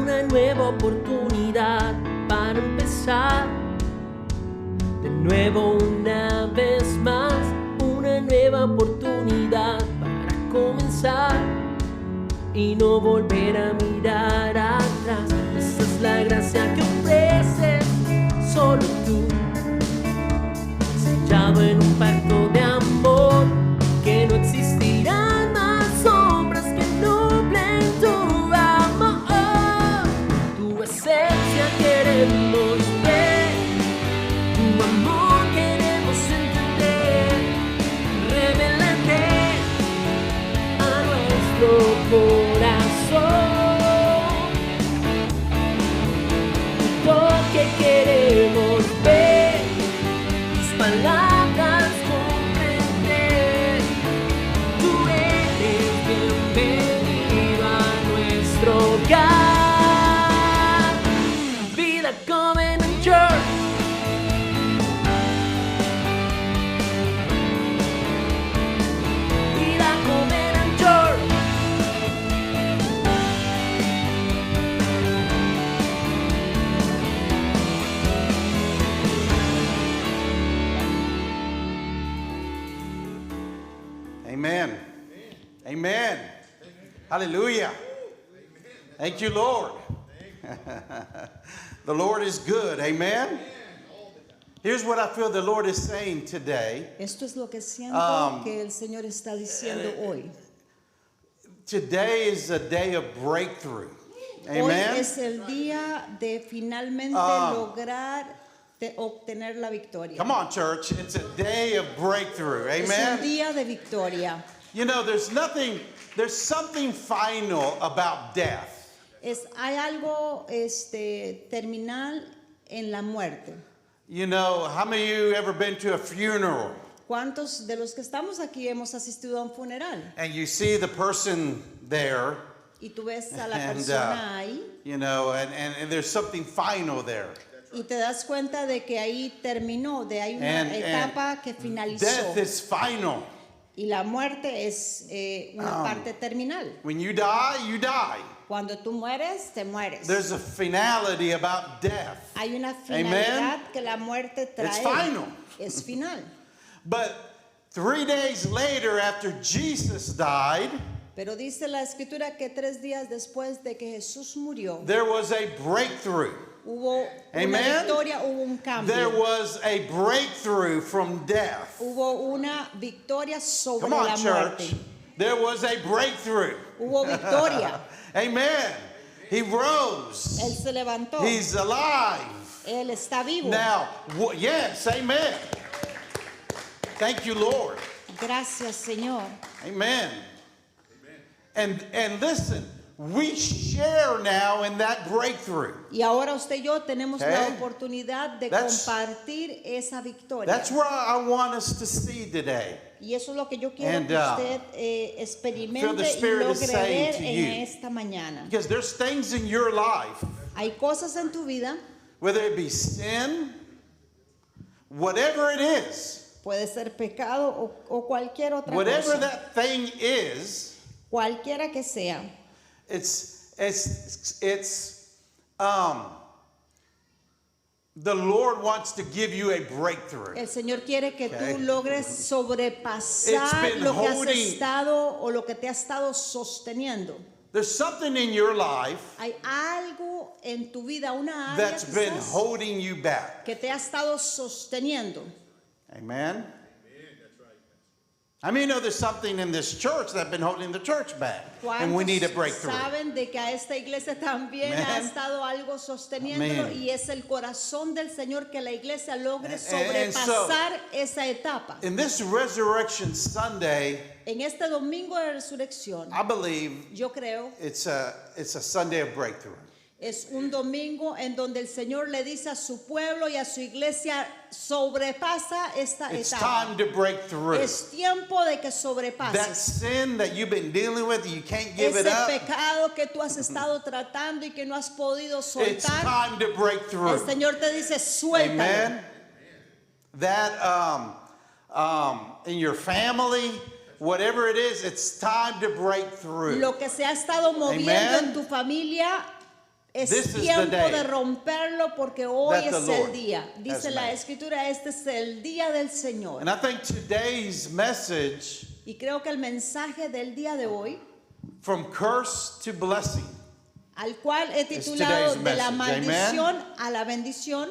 una nueva oportunidad para empezar. De nuevo una vez más, una nueva oportunidad para comenzar y no volver a mirar atrás. Esa es la gracia que ofreces solo tú, sellado en un pacto de amor, que no existirán más sombras que nublen tu amor. Tu esencia queremos ver, tu amor queremos entender. Revélate a nuestro corazón. Tu toque queremos ver, tus palabras comprender. Tú eres bienvenido a nuestro hogar. Vida Covenant Church. Vida Covenant Church. Amen. Amen. Hallelujah. Thank you, Lord. The Lord is good. Amen. Here's what I feel the Lord is saying today. Esto es lo que siento que el Señor está diciendo hoy. Today is a day of breakthrough. Hoy Amen. es el día de finalmente lograr obtener la victoria. Come on, church. It's a day of breakthrough. Es un Amen. día de victoria. You know, there's something final about death. Hay algo terminal en la muerte. You know, how many of you ever been to a funeral ¿Cuántos de los que estamos aquí hemos asistido a un funeral? and you see the person there, Y tú ves a la And, persona ahí you know, and there's something final there. y te das cuenta de que ahí terminó, de hay una And etapa que finalizó. death is final. Y la muerte es una parte terminal. When you die, you die. Cuando tú mueres, te mueres. There's a finality about death. Hay una finalidad que la muerte trae. It's final. Es final. But 3 days later, after Jesus died, Pero dice la escritura que 3 días después de que Jesús murió, there was a breakthrough. hubo una Amen. victoria, hubo un cambio. There was a breakthrough from death. Hubo una victoria sobre Come on, la church. muerte. There was a breakthrough. Hubo victoria. Amen. He rose. Él se levantó. He's alive. Él está vivo. Now, yes, amen. Thank you, Lord. Gracias, Señor. Amen. And listen, we share now in that breakthrough. Y ahora usted y yo tenemos la Okay. oportunidad de That's- compartir esa victoria. That's where I want us to see today. Y eso es lo que yo quiero And, que usted feel the experimente y Spirit is logre saying ver to en you. esta mañana. Because there's things in your life, Hay cosas en tu vida, whether it be sin, whatever it is, puede ser pecado o cualquier otra whatever cosa, that thing is, cualquiera que sea. The Lord wants to give you a breakthrough. El Señor quiere que Okay. tú logres It's sobrepasar been lo que has holding- estado o lo que te ha estado sosteniendo. There's something in your life Hay algo en tu vida, una área that's been quizás holding you back. que te ha estado sosteniendo. Amen. I mean, there's something in this church that's been holding the church back, and we need a ¿Cuántos breakthrough. saben de que a esta iglesia también ha Amen. estado algo sosteniéndolo? Amen. Y es el corazón del Señor que la iglesia logre And sobrepasar esa etapa. In this Resurrection Sunday, En este domingo de resurrección, I believe yo creo, it's a Sunday of breakthrough. es un domingo en donde el Señor le dice a su pueblo y a su iglesia, sobrepasa esta It's etapa. time to break through. Es tiempo de que That sobrepases sin that you've been dealing with, you can't give ese it up. pecado que tú has estado tratando y que no has podido It's soltar. time to break El through. Señor te dice, suéltalo. Amen. That in your family, whatever it is, it's time to break through. Lo que se ha estado moviendo Amen. en tu familia, Es This is the tiempo day de romperlo porque hoy that the es Lord el día. Dice has la made. escritura, este es el día del Señor. And I think today's message, Y creo que el mensaje del día de hoy, from curse to blessing, al cual he It's titulado today's de la message. maldición a la bendición,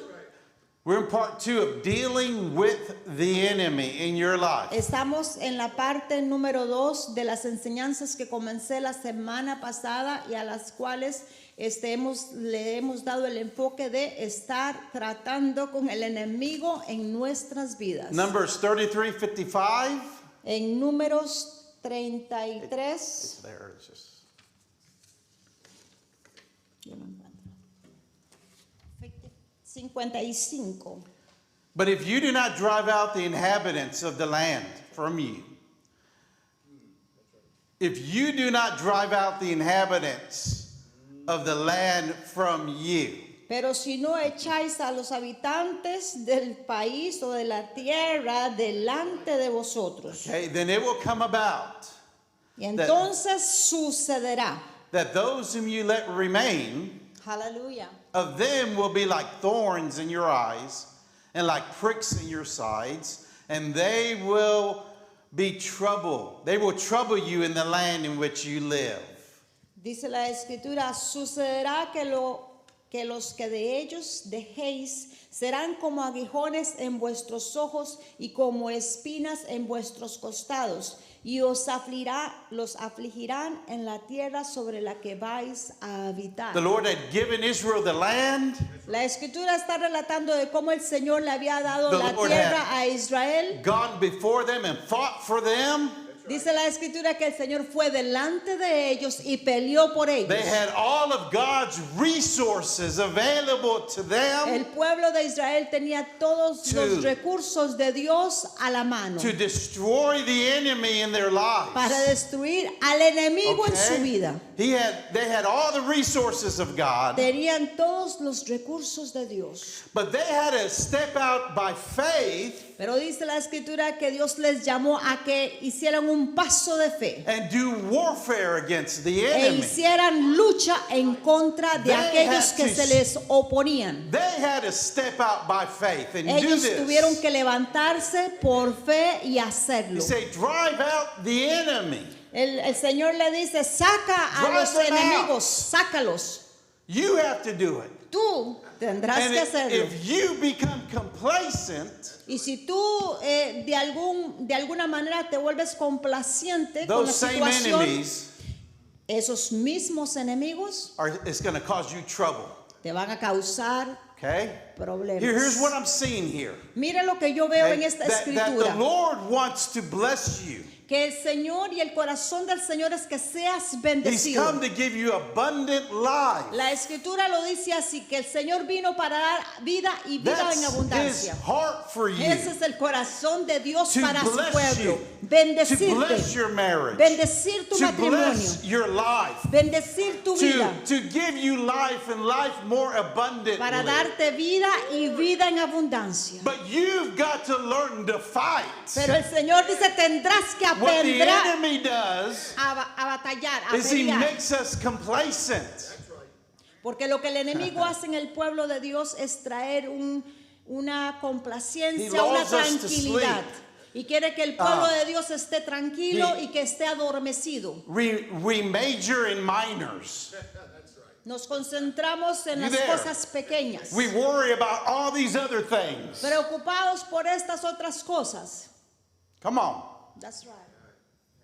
we're in part 2 of dealing with the enemy in your life. estamos en la parte número 2 de las enseñanzas que comencé la semana pasada y a las cuales le hemos dado el enfoque de estar tratando con el enemigo en nuestras vidas. Numbers 33:55. En Números 33. There, it's just- Yo lo encuentro. 55. But if you do not drive out the inhabitants of the land from you, if you do not drive out the inhabitants of the land from you, Pero si no echáis a los habitantes del país o de la tierra delante de vosotros, okay, then it will come about y entonces sucederá, that those whom you let remain, aleluya, of them will be like thorns in your eyes and like pricks in your sides, and they will be trouble. They will trouble you in the land in which you live. dice la escritura, sucederá que los que de ellos dejéis serán como aguijones en vuestros ojos y como espinas en vuestros costados, y los afligirán en la tierra sobre la que vais a habitar. The Lord had given Israel the land. La escritura está relatando de cómo el Señor le había dado The la Lord tierra a Israel. Gone before them and fought for them. Dice la escritura que el Señor fue delante de ellos y peleó por ellos. They had all of God's resources available to them El pueblo de Israel tenía todos los recursos de Dios a la mano to destroy the enemy in their lives. para destruir al enemigo en su vida. They had all the resources of God, Tenían todos los recursos de Dios. but they had to step out by faith Pero dice la escritura que Dios les llamó a que hicieran un paso de fe and do warfare against the e enemy. hicieran lucha en contra de They aquellos had que to- se les oponían. They had to step out by faith and do Ellos tuvieron this. que levantarse por fe y You hacerlo. say, drive out the enemy. El Señor le dice, saca a Drive los them enemigos, sácalos. You have to do it. Tú tendrás And que hacerlo. if you become complacent, Y si tú de alguna manera te vuelves complaciente con la those same situación, enemies esos mismos enemigos it's going to cause you trouble. te van a causar Okay? problemas. Here's what I'm seeing here. Mira lo que yo veo en Okay? esta That the escritura. Lord wants to bless you. Que el Señor y el corazón del Señor es que seas He's bendecido. come to give you abundant life. La escritura lo dice así, que el Señor vino para dar vida y vida en That's His abundancia. heart for you. Ese es el corazón de Dios To para su bless pueblo. you. To Bendecirte, bless your marriage. bendecir tu To matrimonio, bless your life. bendecir tu vida, To give you life and life more para abundantly. darte vida y vida en abundancia. But you've got to learn to fight. Pero el Señor dice, tendrás que What the aprender enemy does a batallar, a is he pelear. makes us complacent. Porque lo que el enemigo hace en el pueblo de Dios es traer una He complacencia, una lulls us to tranquilidad. sleep. Y quiere que el pueblo de Dios esté tranquilo y que esté adormecido. We major in minors. Nos concentramos en You las there? cosas pequeñas, We worry about all these other things. preocupados por estas otras cosas. Come on. That's right.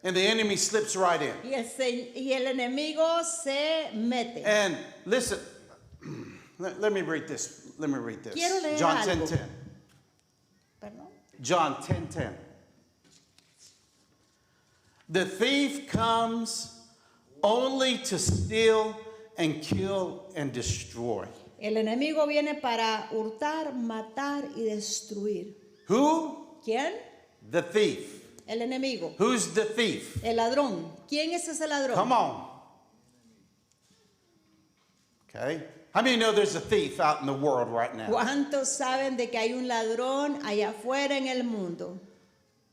And the enemy slips right in. Y el enemigo se mete. And listen, let me read this. Let me read this. Quiero leer John algo. 10:10. Perdón. John 10:10. The thief comes only to steal and kill and destroy. El enemigo viene para hurtar, matar y destruir. Who? ¿Quién? The thief. El enemigo. Who's the thief? El ladrón. ¿Quién es ese ladrón? Come on. Okay. How many know there's a thief out in the world right now? ¿Cuántos saben de que hay un ladrón allá afuera en el mundo?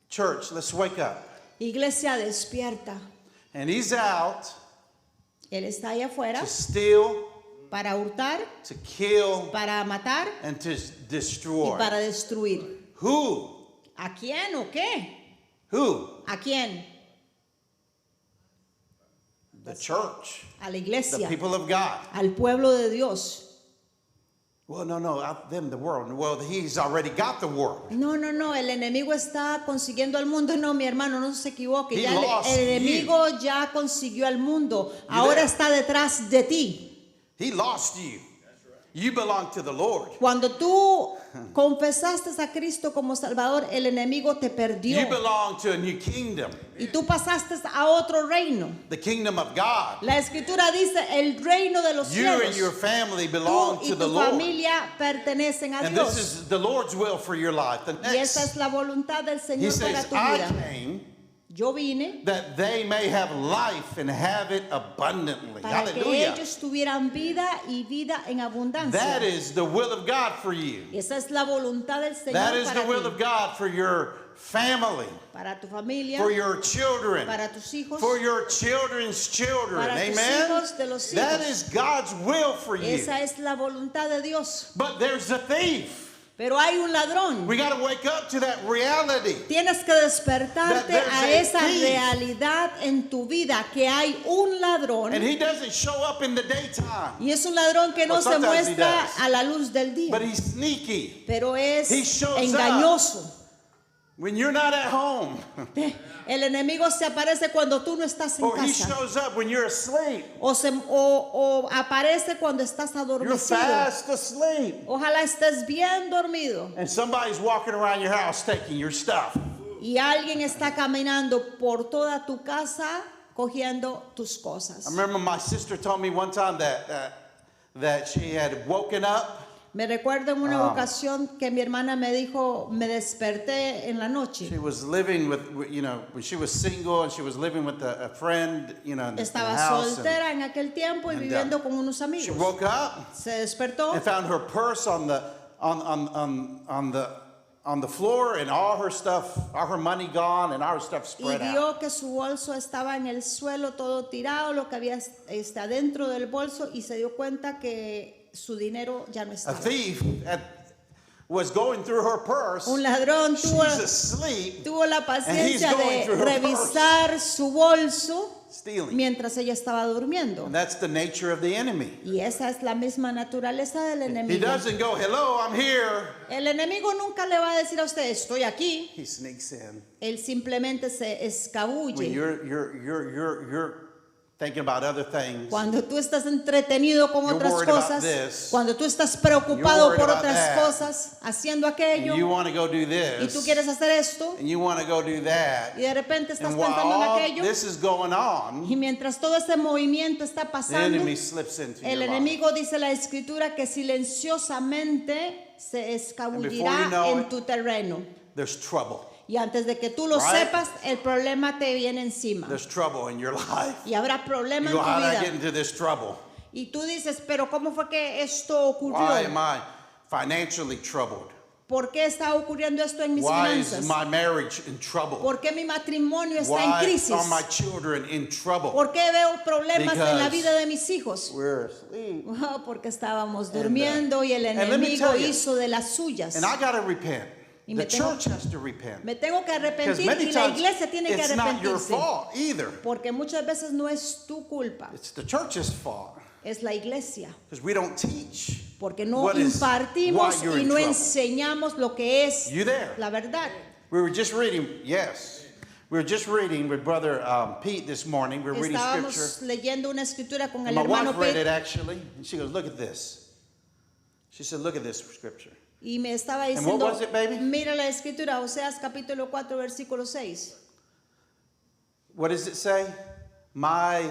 Church, let's wake up. Iglesia, despierta. And he's out Él está allá afuera to steal para hurtar, to kill, para matar and to y destroy. para destruir. Who? ¿A quién o qué? Who? ¿A quién? The church. A la The iglesia, people of God. al pueblo de Dios. Well, no, out them, the world. Well, he's already got the world. No, el enemigo está consiguiendo al mundo. No, mi hermano, no se equivoque. He Ya lost el enemigo ya consiguió al mundo. Ahora there? está detrás de ti. He lost you. You belong to the Lord. Cuando tú confesaste a Cristo como Salvador, el enemigo te perdió. You belong to a new kingdom, Y tú pasaste a otro reino. the kingdom of God. La escritura dice, el reino de los You and your cielos. family Tú belong y to the tu Lord. familia pertenecen a And this Dios. is the Lord's will for your life. The Y esa next, es la voluntad del he Señor para says, tu I vida. came Yo vine that they may have life and have it abundantly. para que Hallelujah. ellos tuvieran vida y vida en abundancia. That is the will of God for you. Esa es la voluntad del Señor That is the para will ti, of God for your family, para tu familia, for your children, para tus hijos. for your children's children. Para tus Amen. hijos de los That hijos. is God's will for you. Esa es la voluntad de Dios. But there's a thief. Pero hay un ladrón. We got to wake up to that reality. Tienes que despertarte That a there's esa a thief. realidad en tu vida, que hay un ladrón. And he doesn't show up in the daytime, Y es un ladrón que no Well, se sometimes he muestra does. a la luz del día, but he's sneaky. pero es He shows engañoso. When you're not at home, El enemigo se aparece cuando tú no estás en or he casa. shows up when you're asleep. O aparece cuando estás You're adormecido. fast asleep. Ojalá estés bien dormido. And somebody's walking around your house taking your stuff. Y alguien está caminando por toda tu casa cogiendo tus cosas. I remember my sister told me one time that she had woken up. Me recuerdo en una ocasión que mi hermana me dijo, me desperté en la noche. She was living with, when she was single and she was living with a friend, in the Estaba house. soltera en aquel tiempo y and, viviendo con unos She amigos. woke up Se despertó and found her purse on the floor and all her stuff, all her money gone and all her stuff y spread out. vio que su bolso estaba en el suelo todo tirado, lo que había adentro del bolso, y se dio cuenta que su dinero ya no A estaba. thief was going through her purse. Un ladrón She's asleep, tuvo la paciencia going de through her revisar su bolso stealing. mientras ella estaba durmiendo. And that's the nature of the enemy. Y esa es la misma naturaleza del He enemigo. doesn't go, hello, I'm here. El enemigo nunca le va a decir a usted, estoy aquí. He sneaks in. Él simplemente se When escabulle. you're thinking about other things, Cuando tú estás entretenido con You're otras worried about cosas, this. cuando tú estás You're preocupado worried por about otras that. cosas, haciendo and aquello, you want to go do y tú this, quieres hacer esto, and you want to go do that, y de repente estás and while pensando en all aquello, this is going on, y mientras todo ese movimiento está the pasando, enemy slips into el your life. enemigo, dice la escritura, que silenciosamente se escabullirá And before you know en it, tu terreno. There's trouble. Y antes de que tú lo Right? sepas, el problema te viene encima. There's trouble in your life. Y habrá problema You en go, tu how did I vida. get into this trouble? Y tú dices, pero ¿cómo fue que esto Why ocurrió? am I financially troubled? ¿Por qué está ocurriendo esto en mis Why is finanzas? my marriage in trouble? ¿Por qué mi matrimonio está en Why crisis? are my children in trouble? ¿Por qué veo problemas en la Because vida de mis hijos? We're asleep. Porque estábamos durmiendo y el and let me enemigo tell you, hizo de las suyas. And I got to repent. Y The me tengo- church has to repent. Me tengo que Because arrepentir many y la times iglesia tiene que it's not your arrepentirse. fault either. Porque muchas veces no es tu culpa, It's the church's fault. es la iglesia. Because we don't teach. Porque no what is- impartimos why you're y in no trouble. enseñamos lo que es You there? la verdad. We were just reading, yes. We were just reading with Brother Pete this morning. We were reading Estábamos scripture. leyendo una escritura con el My hermano wife read Pete it actually. And she goes, look at this. She said, look at this scripture. y me estaba And what diciendo, was it, baby? mira la escritura, Oseas capítulo 4, versículo 6. What does it say? My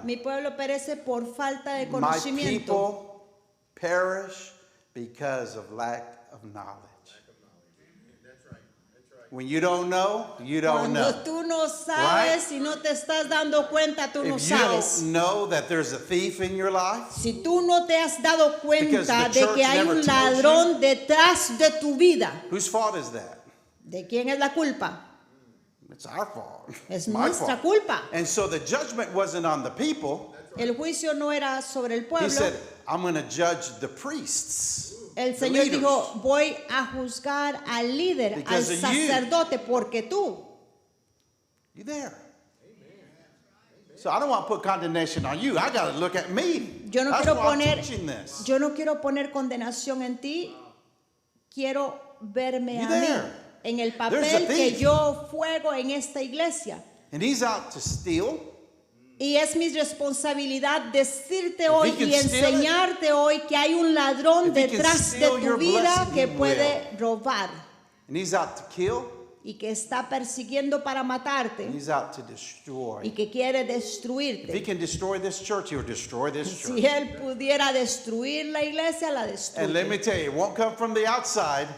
Mi pueblo perece por falta de my conocimiento. people perish because of lack of knowledge. When you don't know, you don't Cuando know. tú no sabes y no te estás dando cuenta, tú no If you sabes. don't know that there's a thief in your life, Si tú no te has dado Because cuenta the de church que hay never un tells you. ladrón detrás de tu vida, whose fault is that? ¿de quién es la culpa? It's our fault. Es My nuestra fault. culpa. And so the judgment wasn't on the people. El juicio no era sobre el He pueblo. said, I'm going to judge the priests. El the Señor leaders. dijo, voy a juzgar al líder, al Because of you. sacerdote, porque tú. You there. So I don't want to put condemnation on you. I got to look at me. Yo no That's quiero why I'm poner, teaching this. yo no quiero poner condenación en ti. Quiero verme You a mí there. en el There's papel a que thief. yo fuego en esta iglesia. And he's out to steal. Y es mi responsabilidad decirte If hoy he can y steal it, enseñarte hoy que hay un ladrón if he can detrás de steal tu your vida blessing, que he puede robar And he's out to kill. y que está persiguiendo para And matarte he's out to destroy. y que quiere If he destruirte. can destroy this church, he'll destroy this church. Si él pudiera destruir la iglesia, la And let me destruye. tell you, it won't come from the outside.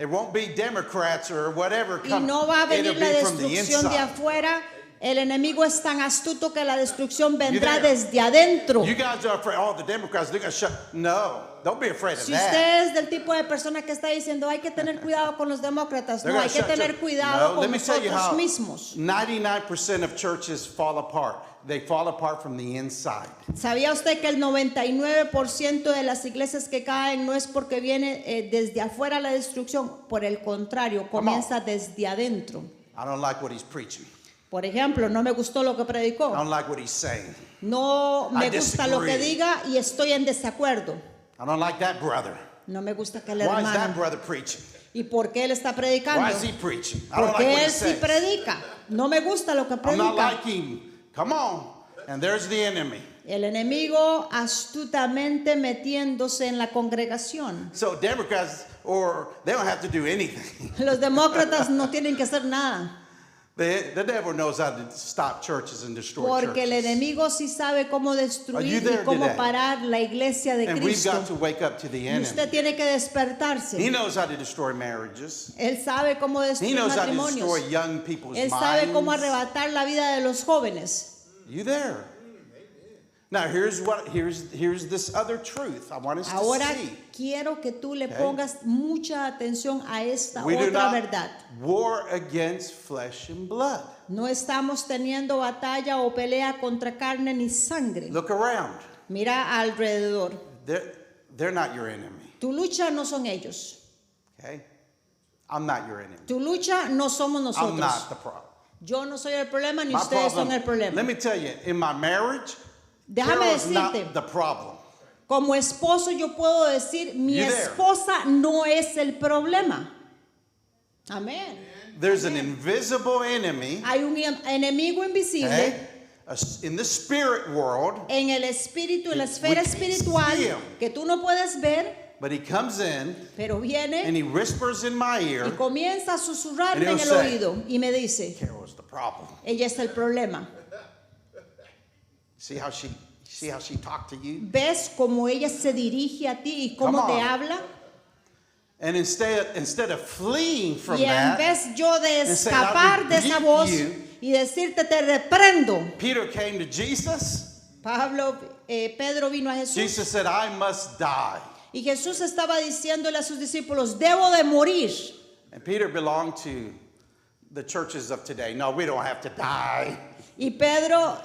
It won't be Democrats or whatever Y come. no va a It'll venir la be from the destrucción de inside. afuera. El enemigo es tan astuto que la destrucción vendrá there. desde adentro. You guys are afraid, oh, the Democrats, they're going to shut. No, don't be afraid of Si that. usted es del tipo de persona que está diciendo hay que tener cuidado con los demócratas, They're no, gonna hay que shut tener church. cuidado No, let con me tell you nosotros how mismos. 99% of churches fall apart. They fall apart from the inside. ¿Sabía usted que el 99% de las iglesias que caen no es porque viene desde afuera la destrucción? Por el contrario, Come on. comienza desde adentro. I don't like what he's preaching. Por ejemplo, no me gustó lo que I predicó. don't like what he's saying. No me I gusta lo que disagree. diga y estoy en desacuerdo. I don't like that brother. No me gusta que el Why is that hermano. brother preaching? ¿Y por qué él está Why predicando? is he preaching? I don't like Porque what he él sí says. predica. No me gusta lo que I'm not predica. like him. Come on. And there's the enemy. El enemigo astutamente metiéndose en la congregación. So Democrats, or they don't have to do anything. Los demócratas no tienen que hacer nada. The devil knows how to stop churches and destroy Porque el churches. enemigo sí sabe cómo Are you destruir there y cómo today? parar la iglesia de And we've Cristo. got to wake up to the Y enemy. usted tiene que He despertarse. knows how to destroy marriages. Él sabe cómo He destruir knows how to matrimonios. destroy young people's Él sabe cómo minds. arrebatar la vida de los jóvenes. You there? Now here's this other truth I want us to Ahora see. quiero que tú le Okay. pongas mucha atención a esta We do otra not verdad. war against flesh and blood. No estamos teniendo batalla o pelea contra carne ni sangre. Look around. Mira alrededor. They're not your enemy. Tu lucha no son ellos. Okay? I'm not your enemy. Tu lucha no somos I'm nosotros. not the problem. Yo no soy el problema ni My ustedes son el problem, problema. let me tell you, in my marriage, Déjame Carol is not decirte, the problem. como esposo yo puedo decir, mi You there. esposa no es el problema. Amén. There's an invisible enemy, Hay un enemigo invisible okay, in the spirit world, en el espíritu, en la esfera We can't espiritual see him. que tú no puedes ver, but he comes in pero and viene he whispers in my y ear, comienza a And susurrarme he'll en el say, oído y me dice, Carol's the problem. ella es el problema. See how she talked to you? ¿Ves cómo ella se dirige a ti y cómo Come te on. habla? And instead of fleeing from Y en that, vez yo de and say, "I escapar de esa rebuke voz you," y decirte te reprendo, Peter came to Jesus. Pedro vino a Jesús Jesus said, I must die. y Jesús estaba diciéndole a sus discípulos, debo de morir. And Peter belonged to the churches of today. No, we don't have to die. Y Pedro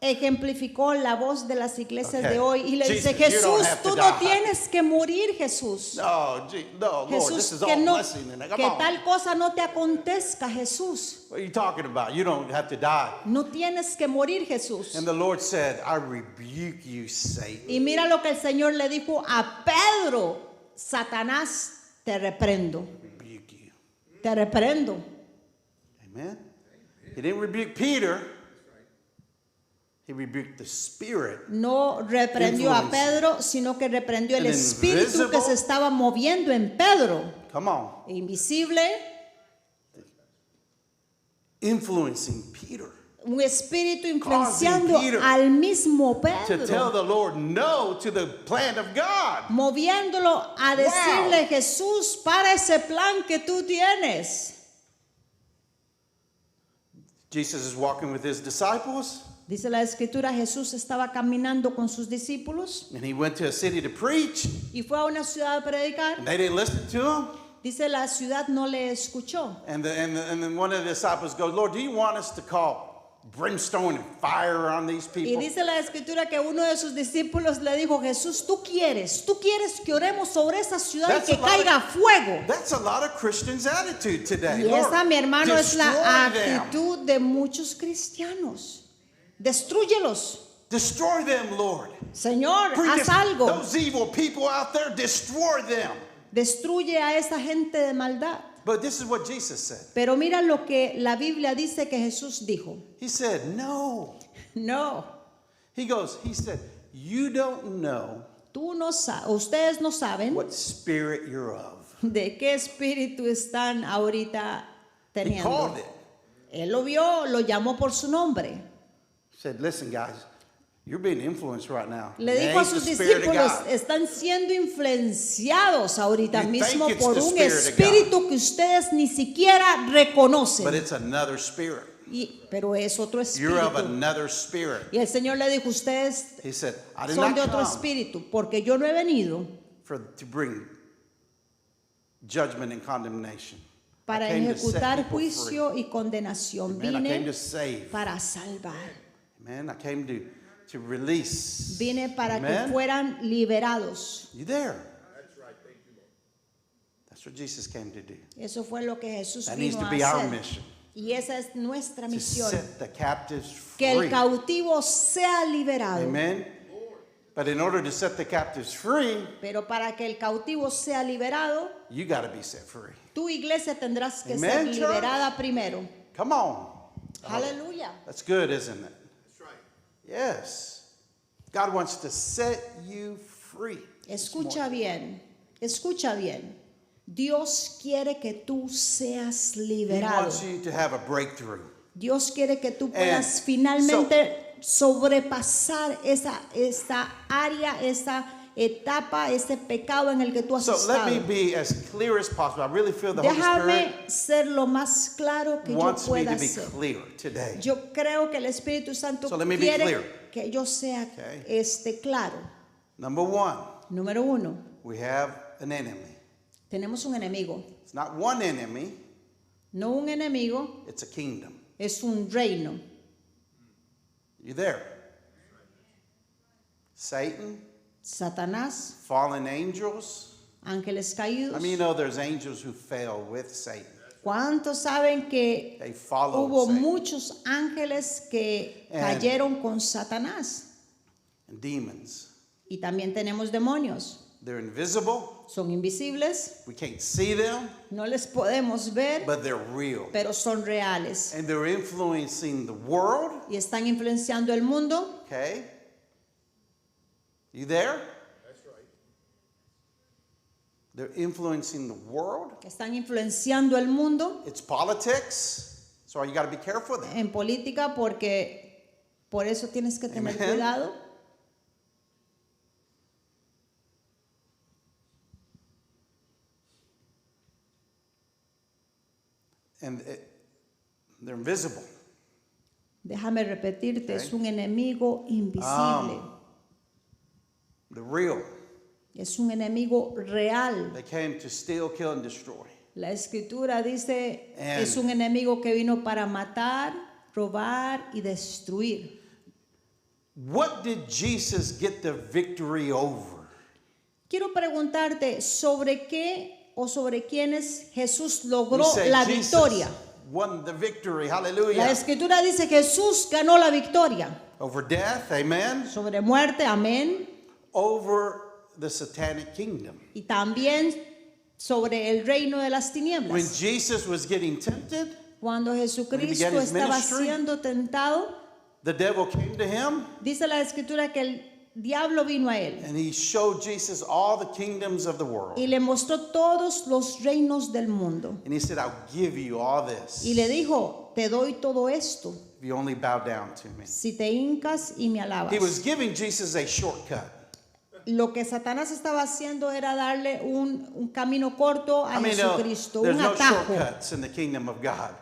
ejemplificó la voz de las iglesias Okay. de hoy y le dice, Jesus, you don't Jesús, have to tú no die." tienes que morir, Jesús. No, Lord, this Jesús, is que, all no, blessing. And come que on. tal cosa no te acontezca, Jesús. What are you talking about? You don't have to die. No tienes que morir, Jesús. And the Lord said, I rebuke you, Satan. Y mira lo que el Señor le dijo a Pedro, Satanás, te reprendo, Rebuke you. te reprendo. Amen. He didn't rebuke Peter. He rebuked the spirit. No reprendió a Influence. Pedro, sino que reprendió el An espíritu que invisible- se estaba moviendo en Pedro. Come on. Invisible, Influencing Peter. un espíritu influenciando Peter al mismo To tell Pedro, the Lord no to the plan of God. moviéndolo a decirle, Jesús, para ese plan que tú tienes. Jesus is walking with his disciples, Dice la escritura, Jesús estaba caminando con sus discípulos and he went to a city to preach, y fue a una ciudad a predicar and they didn't listen to him. Dice la ciudad no le escuchó. And then one of the disciples goes, Lord, do you want us to call brimstone and fire on these Y people? dice la escritura que uno de sus discípulos le dijo, Jesús, tú quieres que oremos sobre esa ciudad That's y que a lot of- caiga fuego. That's a lot of Christians' attitude today. Y esa, Lord, mi hermano, es la destroy them. actitud de muchos cristianos. Destrúyelos. Destroy them, Lord. Señor, Bring haz algo. those evil people out there, destroy them. Destruye a esa gente de maldad. But this is what Jesus said. Pero mira lo que la Biblia dice que Jesús dijo. He said, no. No, He said, you don't know ustedes no saben what spirit you're of. de qué espíritu están ahorita He teniendo. called it. Él lo vio, lo llamó por su nombre. He said, listen, guys, you're being influenced right now. Le It dijo a ain't sus the Spirit of discípulos, God. están siendo influenciados ahorita You mismo think it's por the un Spirit of espíritu que ustedes ni siquiera But reconocen. it's another spirit. Pero es otro You're of espíritu. another spirit. Y el Señor le dijo, ustedes He said, I did son not de otro come espíritu, porque yo no he venido to bring judgment and condemnation. para I came to set ejecutar people free. juicio y condenación. Amen. I came Vine to save. para salvar. Amen. I came to release. Vine para Amen. que fueran liberados. You there? That's what Jesus came to do. Eso fue lo que Jesús That needs vino to a be our hacer. mission. Y esa es nuestra To misión. set the captives Que el free. cautivo sea liberado. Amen. But in order to set the captives free, Pero para que el cautivo sea liberado, you got to be set free. tu iglesia tendrás que Amen, ser church. liberada primero. Come on. Aleluya. That's good, isn't it? That's right. Yes. God wants to set you free. Escucha bien, escucha bien. Dios quiere que tú seas He liberado. wants you to have a breakthrough. Dios quiere que tú puedas And finalmente sobrepasar esta área, esa etapa, ese pecado en el que tú has So let me estado. be as clear as possible. I really feel the Holy Spirit Déjame ser lo más claro que yo wants me pueda to be ser. clear today. Yo creo que el Espíritu Santo So let me be quiere clear. que yo sea Okay. claro. Number one, Número uno, we have an enemy. tenemos un enemigo. It's not one enemy, No un enemigo, it's a kingdom. es un reino. You there? Satan, Satanás, fallen angels. ángeles caídos. I mean, you know there's angels who fell with Satan. ¿Cuántos saben que They followed hubo Satan. muchos ángeles que And- cayeron con Satanás? And demons. Y también tenemos demonios. They're invisible. Son invisibles, We can't see them, no les podemos ver, but they're real. pero son reales. And they're influencing the world. Y están influenciando el mundo. Okay? You there? That's right. They're influencing the world. Están influenciando el mundo It's politics. So you got to be careful of that. en política porque por eso tienes que tener Amen. cuidado. And they're invisible. Déjame repetirte, Okay. es un enemigo invisible. The real. Es un enemigo real. They came to steal, kill, and destroy. La escritura dice, And- es un enemigo que vino para matar, robar y destruir. What did Jesus get the victory over? Quiero preguntarte sobre qué o sobre quiénes Jesús logró We say la Jesus victoria. won the victory. La Hallelujah. escritura dice Jesús ganó la victoria Over death. Amen. sobre muerte, amén, Over the satanic kingdom. y también sobre el reino de las When tinieblas. Jesus was getting tempted, Cuando began Jesucristo his estaba ministry, siendo tentado, the devil came to him dice la escritura que el diablo vino a él and he showed Jesus all the kingdoms of the world. y le mostró todos los reinos del mundo. And he said, I'll give you all this Y le dijo, te doy todo esto if you only bow down to me. si te hincas y me alabas. He was giving Jesus a shortcut. Lo que Satanás estaba haciendo era darle un camino corto a I mean, Jesucristo, there's un no atajo. shortcuts in the kingdom of God.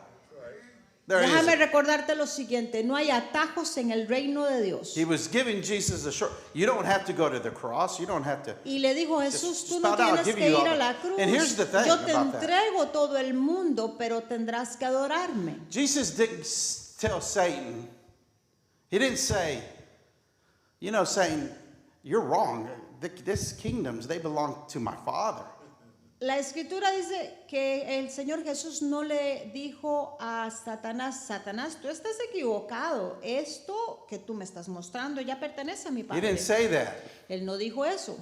There Déjame isn't. recordarte lo siguiente, no hay atajos en el reino de Dios. He was giving Jesus a short. You don't have to go to the cross. You don't have to. Y le dijo, Jesús, tú Just no bow down, tienes give que you all ir a the- la cruz. And here's the thing Yo te about that. entrego todo el mundo, pero tendrás que adorarme. Jesus didn't tell Satan. He didn't say, you know, Satan, you're wrong. This kingdoms, they belong to my Father. La escritura dice que el Señor Jesús no le dijo a Satanás, Satanás, tú estás equivocado. Esto que tú me estás mostrando ya pertenece a mi He Padre. didn't say that. Él no dijo eso.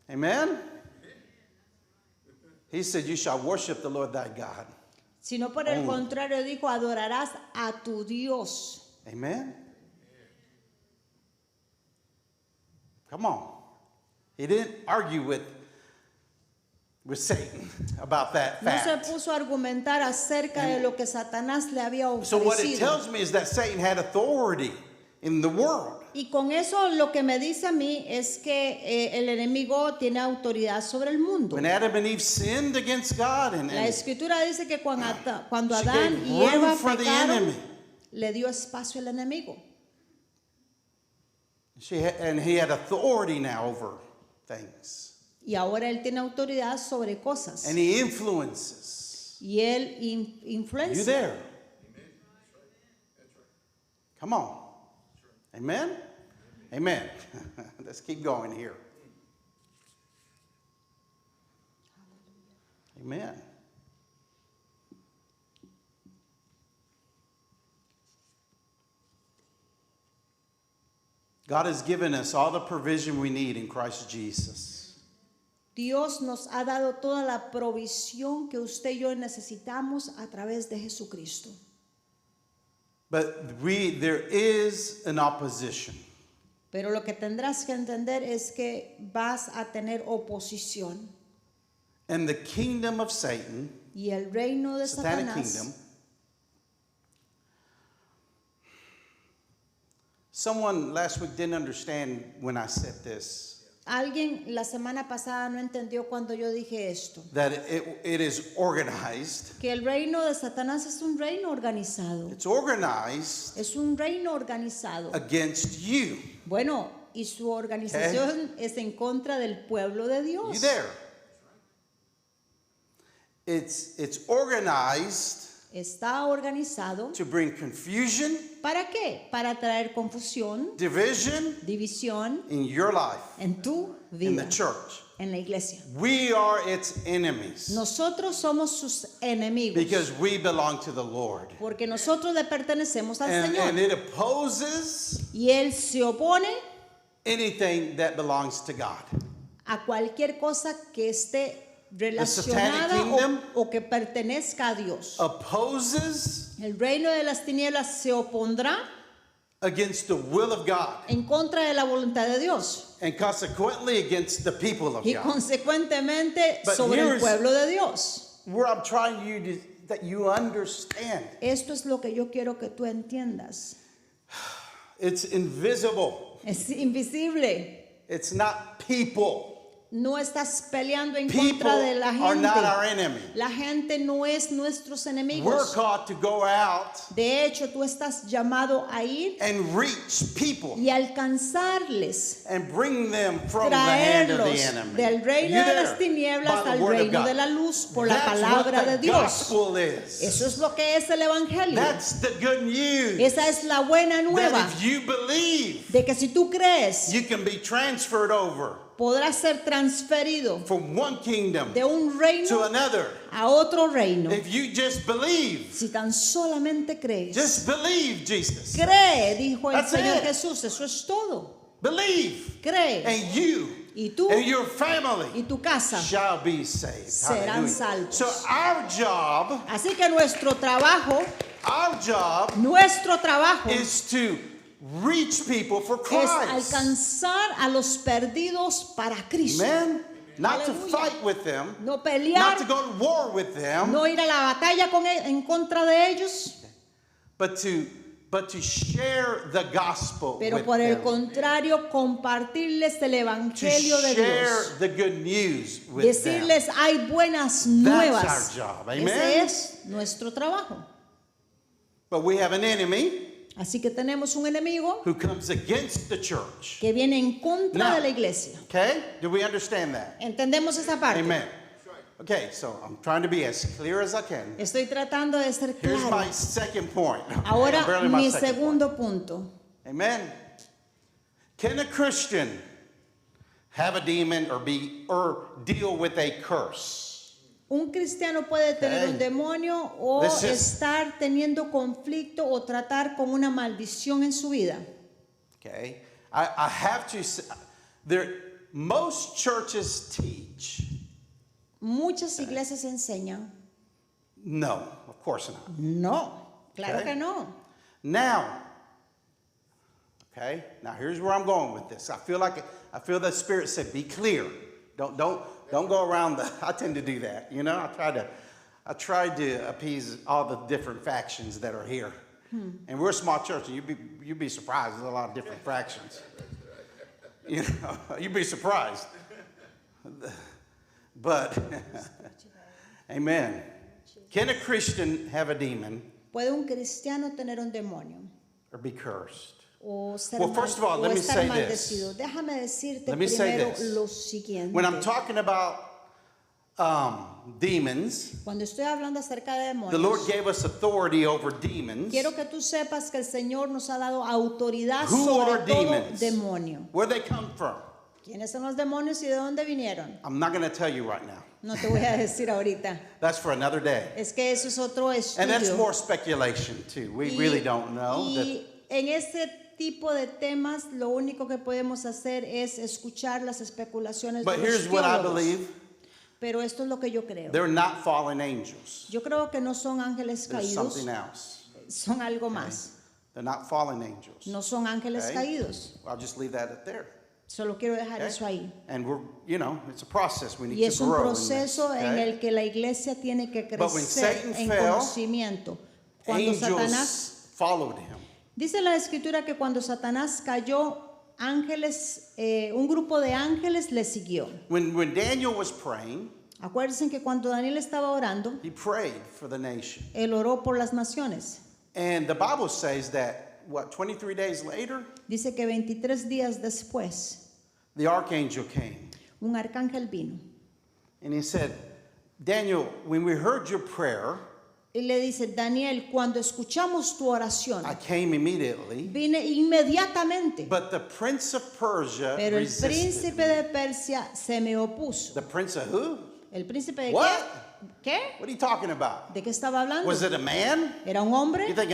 Amen? He said, you shall worship the Lord thy God. Sino por el contrario dijo, adorarás a tu Dios. Amen? Come on. He didn't argue with Satan about that No se fact. puso a argumentar acerca de lo que Satanás le había So what it ofrecido. tells me is that Satan had authority in the world. Y con eso lo que me dice a mí es que el enemigo tiene autoridad sobre el mundo. When Adam and Eve sinned against God and La escritura dice que cuando She Adán gave y Eva room for the pecaron, enemy. le dio espacio al enemigo. he had authority now over things. Y ahora él tiene autoridad sobre cosas. And he influences. Y él You influencia. there? Come on. Amen? Amen. Let's keep going here. Amen. God has given us all the provision we need in Christ Jesus. Dios nos ha dado toda la provisión que usted y yo necesitamos a través de Jesucristo. But there is an opposition. Pero lo que tendrás que entender es que vas a tener oposición. And the kingdom of Satan, Y el reino de Satanic Satanás, kingdom, someone last week didn't understand when I said this, alguien la semana pasada no entendió cuando yo dije esto, that it is organized. que el reino de Satanás es un reino organizado. It's organized Es un reino organizado. against you. Bueno, y su organización es en contra del pueblo de You Dios. there? It's organized Está organizado. to bring confusion, ¿Para qué? Para traer confusión, division división in your life, en tu in the vida, church. en la iglesia. We are its enemies Nosotros somos sus enemigos because we belong to the Lord. porque nosotros le pertenecemos al And Señor. it opposes Y Él se opone anything that belongs to God. a cualquier cosa que esté Satanic relacionada kingdom o que pertenezca a Dios. Opposes El reino de las tinieblas se opondrá against the will of God en contra de la voluntad de Dios and consequently against the people of y God. consecuentemente But sobre el here's- pueblo de Dios. Where I'm trying that you understand. Esto es lo que yo quiero que tú entiendas. It's invisible. Es invisible. It's not people. No estás peleando en People contra de la are not our gente. enemy. La gente no es nuestros We're enemigos. called to go out De hecho, tú estás llamado a ir and reach people y alcanzarles, and bring them from the hand of the traerlos enemy. del reino You de there? las tinieblas By the al word of reino God. de la luz por la That's palabra what de the Dios. gospel is. Eso es lo que es el evangelio. That's the good news. Esa es la buena nueva That if you believe, de que si tú crees, you can be transferred over podrás ser transferido from one kingdom de un to reino another. a otro reino. If you just believe, Si tan solamente crees. just believe Jesus. Cree, dijo el That's Señor it. Jesús, eso es todo. Believe. Cree And you y tú and your family y tu casa. shall be saved. serán Hallelujah. salvos. So our job Así que nuestro trabajo is to reach people for es Christ. alcanzar a los perdidos para Cristo. Amen. Not to Aleluya. fight with them, No not pelear, to go to war with them, no ir a la batalla en contra de ellos, but to share the gospel pero with por el them. contrario compartirles el To evangelio de share Dios. the good news with them. Decirles hay buenas That's nuevas. our job. Amen. Ese es nuestro trabajo. But we have an enemy Así que tenemos un enemigo who comes against the church. que viene en contra Now, de la iglesia. Okay? Do we understand that? ¿Entendemos esa parte? Amen. Okay, so I'm trying to be as clear as I can. Estoy tratando de ser Here's claro. my second point. Ahora Barely my mi second segundo punto. point. Amen. Can a Christian have a demon or deal with a curse? Un cristiano puede tener Okay. un demonio o This is- estar teniendo conflicto o tratar con una maldición en su vida. Okay. I have to say, most churches teach. Muchas iglesias enseñan. No, of course not. No, claro Okay. que no. Now, okay, now here's where I'm going with this. I feel the Spirit said, be clear. Don't go around I tend to do that, you know. I try to appease all the different factions that are here. And we're a small church, and you'd be surprised. There's a lot of different fractions. You know, you'd be surprised. But, amen. Can a Christian have a demon ¿Puede un cristiano tener un demonio or be cursed? o ser, Well, first of all, o let me estar say maldecido? Déjame decirte Let me say primero this. lo siguiente. When I'm talking about demons, Cuando estoy hablando acerca de the Lord demonios, gave us authority over demons. quiero que tú sepas que el Señor nos ha dado autoridad Who sobre are todo demons? demonio. Where they come from? ¿Quiénes son los demonios y de dónde vinieron? I'm not going to tell you right now. No te voy a decir ahorita. That's for another day. Es que eso es otro And that's estudio. more speculation too. We really don't know. Y en este tipo de temas lo único que podemos hacer es escuchar las especulaciones But de los here's what I teólogos. believe. Pero esto es lo que yo creo. They're not fallen angels. Yo creo que no son ángeles There's caídos, something else. son algo más. They're not fallen angels. No son ángeles Okay. caídos. I'll just leave that there. Solo quiero dejar Okay? eso ahí. And it's a process. We need Y es to un grow in this. proceso en Okay? el que la iglesia tiene que But when crecer Satan en fell, conocimiento. Cuando Satanás, Angels followed him. dice la escritura que cuando Satanás cayó, ángeles, un grupo de ángeles le siguió. When Daniel was praying, Acuérdense que cuando Daniel estaba orando, he prayed for the nation. él oró por las naciones. And the Bible says that, 23 days later, Dice que 23 días después, the archangel came. un arcángel vino And he said, Daniel, when we heard your prayer, y le dice, Daniel, cuando escuchamos tu oración, I came immediately, vine inmediatamente, but the prince of Persia pero el resisted. príncipe de Persia se me opuso. The prince of who? ¿El príncipe de What? qué? What are you talking about? ¿De qué estaba hablando? Was it a man? ¿Era un You hombre? think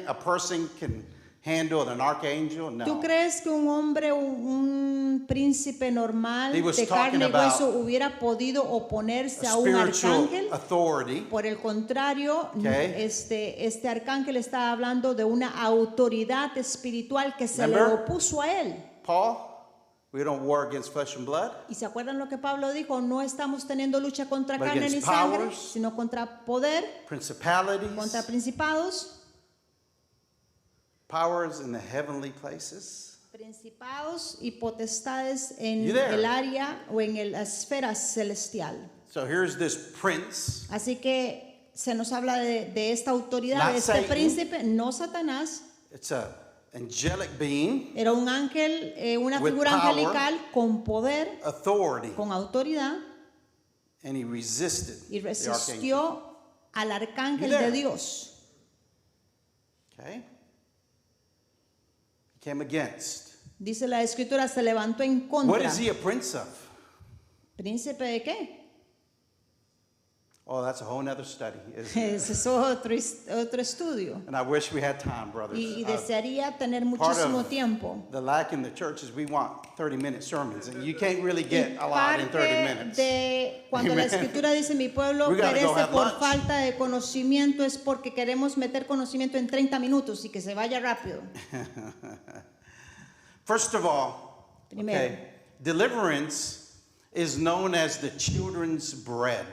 a person can handle an archangel? ¿Tú No. crees que un hombre, un príncipe normal He was de talking carne y about hueso hubiera podido oponerse A a un spiritual arcángel? authority. Por el contrario, Okay. este arcángel está hablando de una autoridad espiritual que se le Remember? opuso a él. Paul, we don't war against flesh and blood, ¿Y se acuerdan lo que Pablo dijo? No estamos teniendo lucha contra But carne ni against sangre, powers, sino contra poder, principalities, contra principados, powers in the heavenly places. principados y potestades en You there? el área o en la esfera celestial. So here's this prince. Así que se nos habla de esta autoridad, Not de este Satan. príncipe, no Satanás. It's a angelic being, Era un ángel, una With figura power. angelical con poder, authority, con autoridad, and he resisted y the archangel. resistió al arcángel You there? de Dios. Okay? He came against. Dice la escritura, se levantó en What contra. is he a prince of? ¿Príncipe de qué? Oh, that's a whole nother study, isn't it? Ese es otro estudio. And I wish we had time, brothers. Y Uh, desearía tener part muchísimo of tiempo. the lack in the church is we want 30-minute sermons, and you can't really get a lot in 30 Parte minutes. de cuando la Amen. escritura dice mi pueblo We gotta go perece have por lunch. falta de conocimiento es porque queremos meter conocimiento en 30 minutos y que se vaya rápido. First of all, Primero. deliverance is known as the children's bread.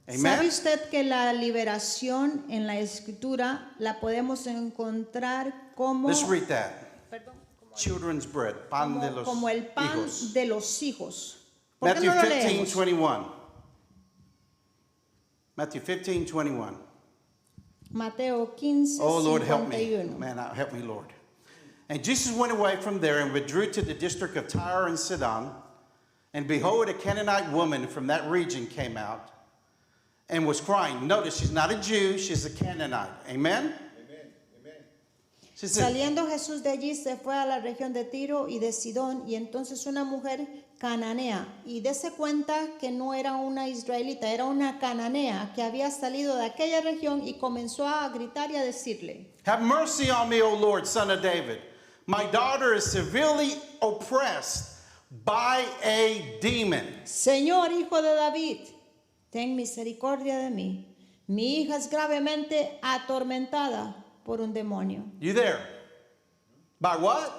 ¿Sabe Amen. usted que la liberación en la escritura la podemos encontrar como, Let's read that. perdón, Children's bread, pan de los como el pan hijos. de los hijos? ¿Por qué Matthew no lo 15, leemos? 21. Matthew 15, 21. Mateo 15, Oh, Lord, help me. 51. Man, help me, Lord. And Jesus went away from there and withdrew to the district of Tyre and Sidon. And behold, a Canaanite woman from that region came out and was crying. Notice, she's not a Jew, she's a Canaanite. Amen? She said, Saliendo Jesús de allí se fue a la región de Tiro y de Sidón, y entonces una mujer cananea, y dése cuenta que no era una israelita, era una cananea que había salido de aquella región y comenzó a gritar y a decirle: have mercy on me, O Lord, son of David. My daughter is severely oppressed by a demon. Señor, hijo de David, ten misericordia de mí. Mi hija es gravemente atormentada por un demonio. You there? By what?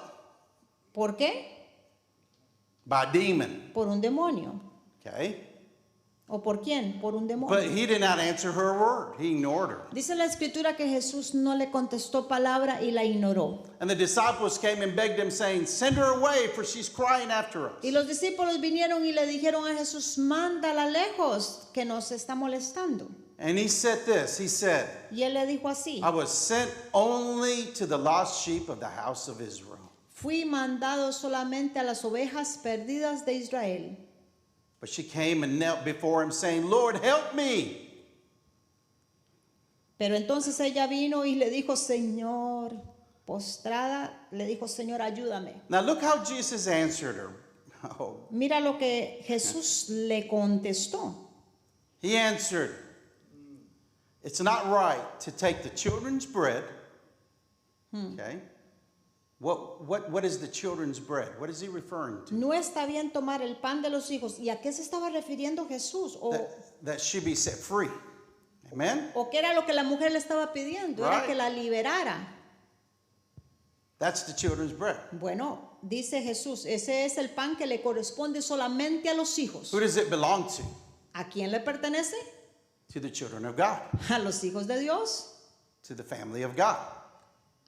¿Por qué? By a demon. Por un demonio. Okay. ¿O por quién? Por un demonio. But he did not answer her a word. He ignored her. Dice la escritura que Jesús no le contestó palabra y la ignoró. And the disciples came and begged him, saying, send her away, for she's crying after us. Y los discípulos vinieron y le dijeron a Jesús: mándala lejos, que nos está molestando. And he said this, he said, Y él le dijo así: I was sent only to the lost sheep of the house of Israel. fui mandado solamente a las ovejas perdidas de Israel. But she came and knelt before him, saying, Lord, help me. Pero entonces ella vino y le dijo: Señor, postrada, le dijo: Señor, ayúdame. Now look how Jesus answered her. Oh, Mira lo que Jesús le contestó. he answered, it's not right to take the children's bread. Okay. What is the children's bread? What is he referring to? No está bien tomar el pan de los hijos. ¿Y a qué se estaba refiriendo Jesús? That she be set free. Amen? ¿O qué era lo que la mujer le estaba pidiendo? Era Right. que la liberara. That's the children's bread. Bueno, dice Jesús, ese es el pan que le corresponde solamente a los hijos. Who does it belong to? ¿A quién le pertenece? To the children of God, A los hijos de Dios, to the family of God.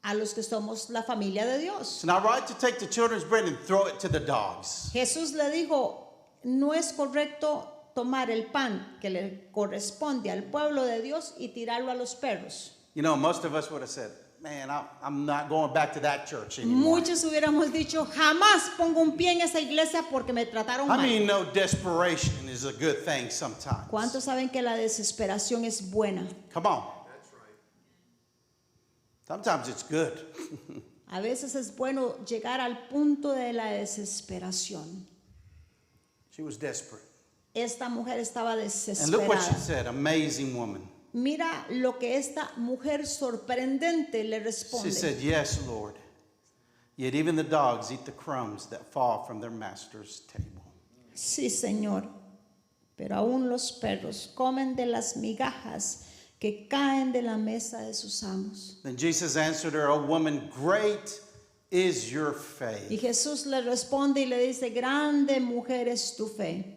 a los que somos la familia de Dios. It's not right to take the children's bread and throw it to the dogs. Jesús le dijo: no es correcto tomar el pan que le corresponde al pueblo de Dios y tirarlo a los perros. You know, most of us would have said, man, I'm not going back to that church anymore. Muchos hubiéramos dicho: jamás pongo un pie en esa iglesia porque me trataron I mal. mean, no, desperation is a good thing sometimes. ¿Cuántos saben que la desesperación es buena? Come on. Sometimes it's good. A veces es bueno llegar al punto de la desesperación. She was desperate. Esta mujer estaba And look what she desesperada. said, amazing woman. Mira lo que esta mujer sorprendente le She responde. said, yes, Lord. Yet even the dogs eat the crumbs that fall from their master's table. Sí, Señor, pero aún los perros comen de las migajas que caen de la mesa de sus amos. Then Jesus answered her, O woman, great is your Y faith. Jesús le responde y le dice: grande mujer es tu fe,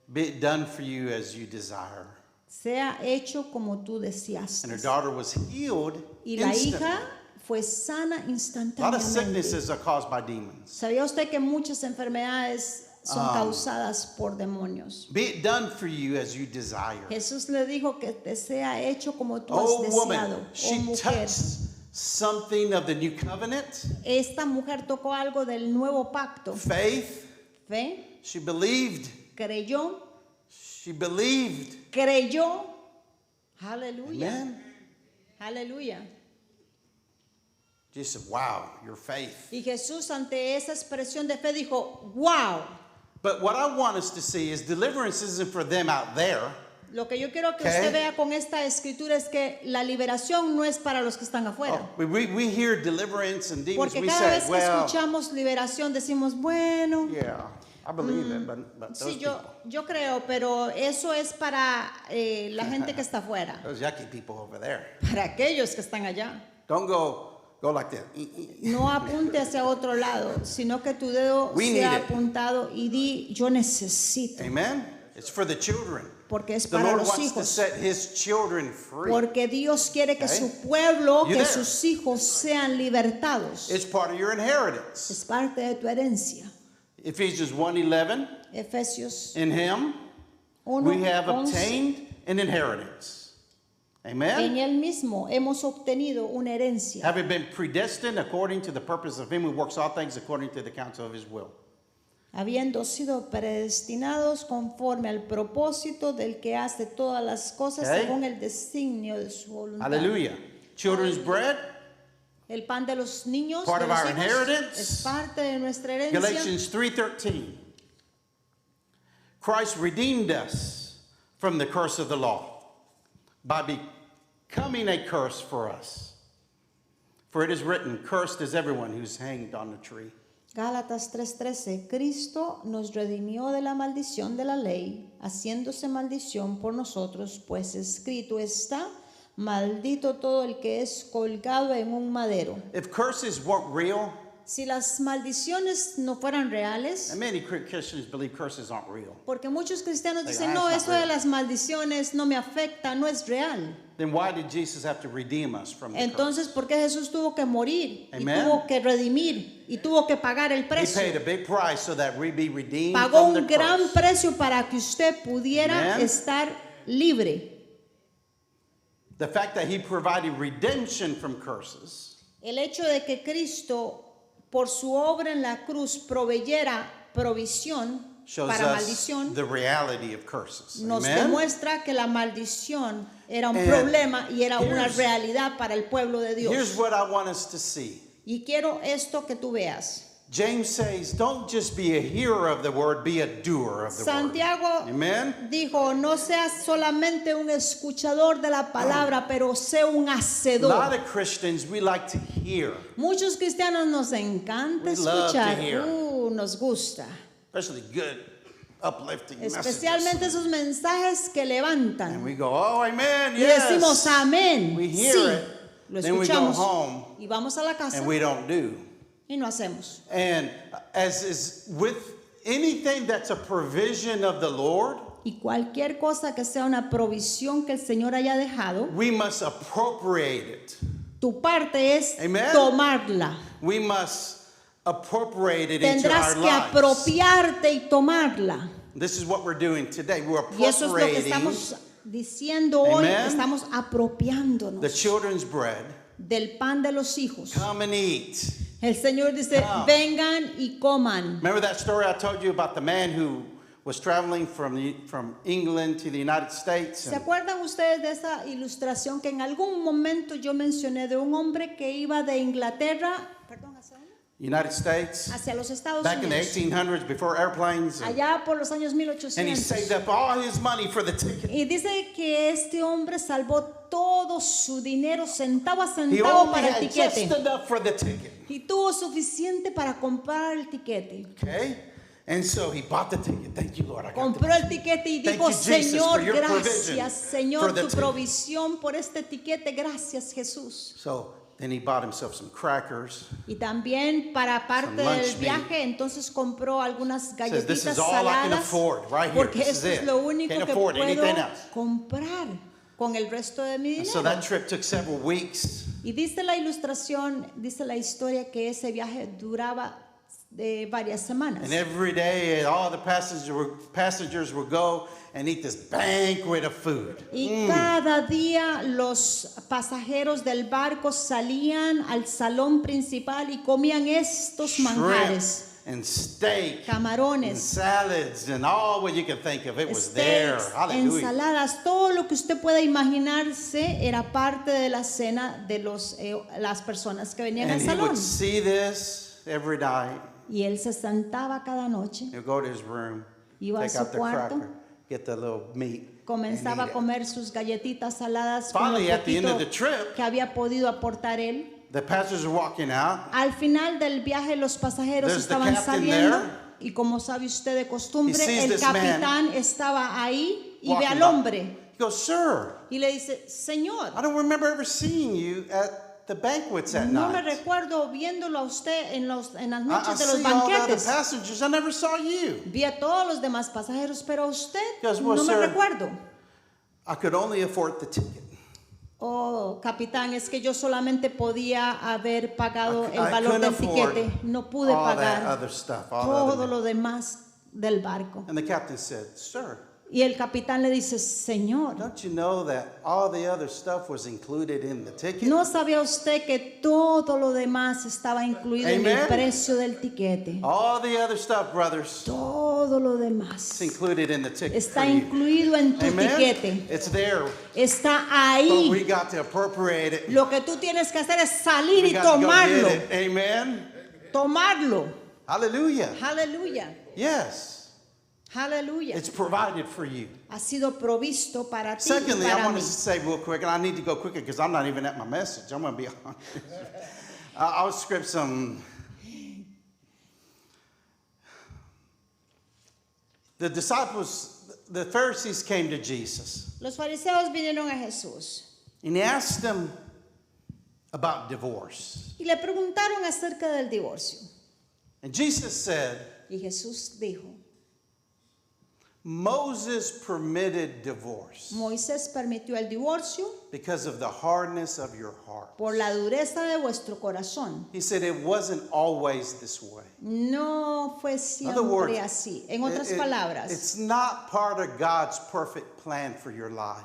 Be it done for you as you desire. sea hecho como tú And her deseaste. daughter was healed Y la instantly. hija fue sana A lot of instantáneamente. sicknesses are caused by demons. ¿Sabía usted que muchas enfermedades son causadas por demonios? Be it done for you as you desire. Jesús le dijo que te sea hecho como tú Oh, has woman, deseado. Oh, she mujer. touched something of the new covenant. Esta mujer tocó algo del nuevo pacto. Faith. ¿Ve? She believed. Creyó, She believed. creyó. Aleluya. Amen. Aleluya. Jesus said, wow, your faith. Y Jesús, ante esa expresión de fe, dijo: wow. But what I want us to see is deliverance isn't for them out there. Lo que yo quiero que Okay. usted vea con esta escritura es que la liberación no es para los que están afuera. Oh, we hear deliverance and demons. Porque We cada say, vez que well, escuchamos liberación decimos: bueno, yeah, I believe it, but those sí, people, yo creo, pero eso es para la gente que está afuera, those yucky people over there. para aquellos que están allá. Don't go like that. No apunte hacia otro lado, sino que tu dedo We sea need it. apuntado y di: yo necesito, Amen. It's for the children. porque es The para Lord los wants to hijos. set His children free. Porque Dios quiere que Okay. su pueblo, You que there? sus hijos sean libertados. It's part of your inheritance. Es parte de tu herencia. Ephesians 1:11. Efesios In Him 1, we have 11. obtained an inheritance. Amen? En Él mismo hemos obtenido una herencia, Having been predestined according to the purpose of him who works all things according to the counsel of his will. habiendo sido predestinados conforme al propósito del que hace todas las cosas Okay. según el designio de su voluntad. Hallelujah. Children's bread, El pan de los niños, Part de of los our hijos, inheritance. es parte de nuestra herencia. Galatians 3:13. Christ redeemed us from the curse of the law by becoming a curse for us. For it is written, cursed is everyone who's hanged on a tree. Gálatas 3:13, Cristo nos redimió de la maldición de la ley, haciéndose maldición por nosotros, pues escrito está, maldito todo el que es colgado en un madero. If curses weren't real, Si las maldiciones no fueran reales, and many Christians believe curses aren't real, porque muchos cristianos Like, dicen, "Ah, no, it's eso not de real." las maldiciones no me afecta, no es real. then why did Jesus have to redeem us from the curse? Entonces, ¿por qué Jesús tuvo que morir y Amen. tuvo que redimir y tuvo que pagar el He precio? paid a big price so that we be redeemed Pagó from the un gran curse. precio para que usted pudiera Amen. estar libre. The fact that he provided redemption from curses El hecho de que Cristo, por su obra en la cruz, proveyera provisión shows para us maldición, the reality of curses. nos Amen? demuestra que la maldición era un And problema y era una here's- realidad para el pueblo de Here's Dios. what I want us to see. Y quiero esto que tú veas. James says, don't just be a hearer of the word, be a doer of the Santiago word. Amen? dijo, no seas solamente un escuchador de la palabra, pero sé un A lot hacedor. of Christians, we like to hear, Muchos cristianos nos encanta We love to escuchar, hear. nos gusta. especially good, uplifting messages. Especialmente esos mensajes que And levantan. we go, oh, amen, Y decimos yes. amén. We hear Sí, it, lo then we go escuchamos. home, Y vamos a la casa and we don't do. y no hacemos. And as is with anything that's a provision of the Lord, Y cualquier cosa que sea una provisión que el Señor haya dejado, we must appropriate it. tu parte es Amen. tomarla. We must appropriate it into Tendrás our que lives. apropiarte y tomarla. This is what we're doing today. We're Y eso es lo que appropriating estamos diciendo hoy. Amen. Estamos the apropiándonos children's bread. del pan de los hijos. Come and eat. El Señor dice, Come. vengan y coman. Remember that story I told you about the man who was traveling from England to the United States? ¿Se acuerdan ustedes de esa ilustración que en algún momento yo mencioné de un hombre que iba de Inglaterra, perdón, ¿hacia dónde? United States, Hacia los Estados back in the Unidos? 1800s before airplanes. Allá por los años And he 1800. saved up all his money for the ticket. Y dice que este hombre salvó todo su dinero centavo a He centavo only para el had just tiquete. enough for the ticket. Y tuvo suficiente para comprar el tiquete. Okay? And so he bought the ticket. Thank you, Lord. I got the Compró el tiquete y Thank dijo, you, Jesus, Señor, for your gracias, provision Señor, for the tu ticket." provisión por este tiquete, gracias, Jesús. So then he bought himself some crackers. Y también para parte Some lunch del viaje, entonces compró algunas Says, "This galletitas is all I can saladas, afford right here. porque This is esto es it. lo único Can't que afford puedo anything else." comprar con el resto de mi And dinero. so that trip took several weeks. Y dice la ilustración, dice la historia que ese viaje duraba de varias semanas. And every day, all the passengers would go and eat this banquet of food. Y cada día los pasajeros del barco salían al salón principal y comían estos manjares, Shrimp and steak and camarones, salads and all what you can think of. It was there. steaks, Hallelujah. ensaladas, todo lo que usted pueda imaginarse era parte de la cena de las personas que venían And al he would salón. see this every night. Y él se sentaba cada noche, He'd go to his room, Iba a take su out the cuarto, cracker, get the little meat, comenzaba a and eat it. comer sus galletitas saladas con lo Finally, at the end of poquito the trip, que había podido aportar él. the passengers are walking out. Al final del viaje los pasajeros There's the estaban captain saliendo there. y como sabe usted de costumbre, He sees el this man capitán estaba ahí y ve walking al by. hombre He goes, "Sir, y le dice, Señor, I don't remember ever seeing you at the banquets at no me night. recuerdo viéndolo a usted en las I noches de los see all the other banquetes. passengers. I never saw you." Vi a todos los demás pasajeros, pero a usted Because, well, no me sir, recuerdo. I could only afford the ticket. Oh, capitán, es que yo solamente podía haber pagado I el valor couldn't del afford tiquete. No pude all that pagar other stuff. All the todo other- lo demás del barco. And the captain said, "Sir, Y el capitán le dice, Señor, Don't you know that all the other stuff was included in the ticket? ¿no sabía usted que todo lo demás estaba incluido en el Amen. precio del tiquete? All the other stuff, brothers, Todo lo it's demás included in the ticket for está you. incluido en tu Amen? tiquete. It's there, Está but we ahí. got to appropriate it. Lo que tú tienes que hacer es salir We y got to go tomarlo. get it. Amen? Tomarlo. Hallelujah. Aleluya. Yes, Aleluya. it's provided for you. Ha sido provisto para ti y Secondly, I para want mí. to say real quick, and I need to go quicker because I'm not even at my message. I'm going to be honest. I'll script some. The disciples, the Pharisees came to Jesus, Los fariseos vinieron a Jesús and he asked them about divorce. y le preguntaron acerca del divorcio. And Jesus said, Y Jesús dijo, Moses permitted divorce Moisés permitió el divorcio because of the hardness of your heart. por la dureza de vuestro corazón. He said it wasn't always this way. No fue In other words, siempre así. En otras palabras, it's not part of God's perfect plan for your life.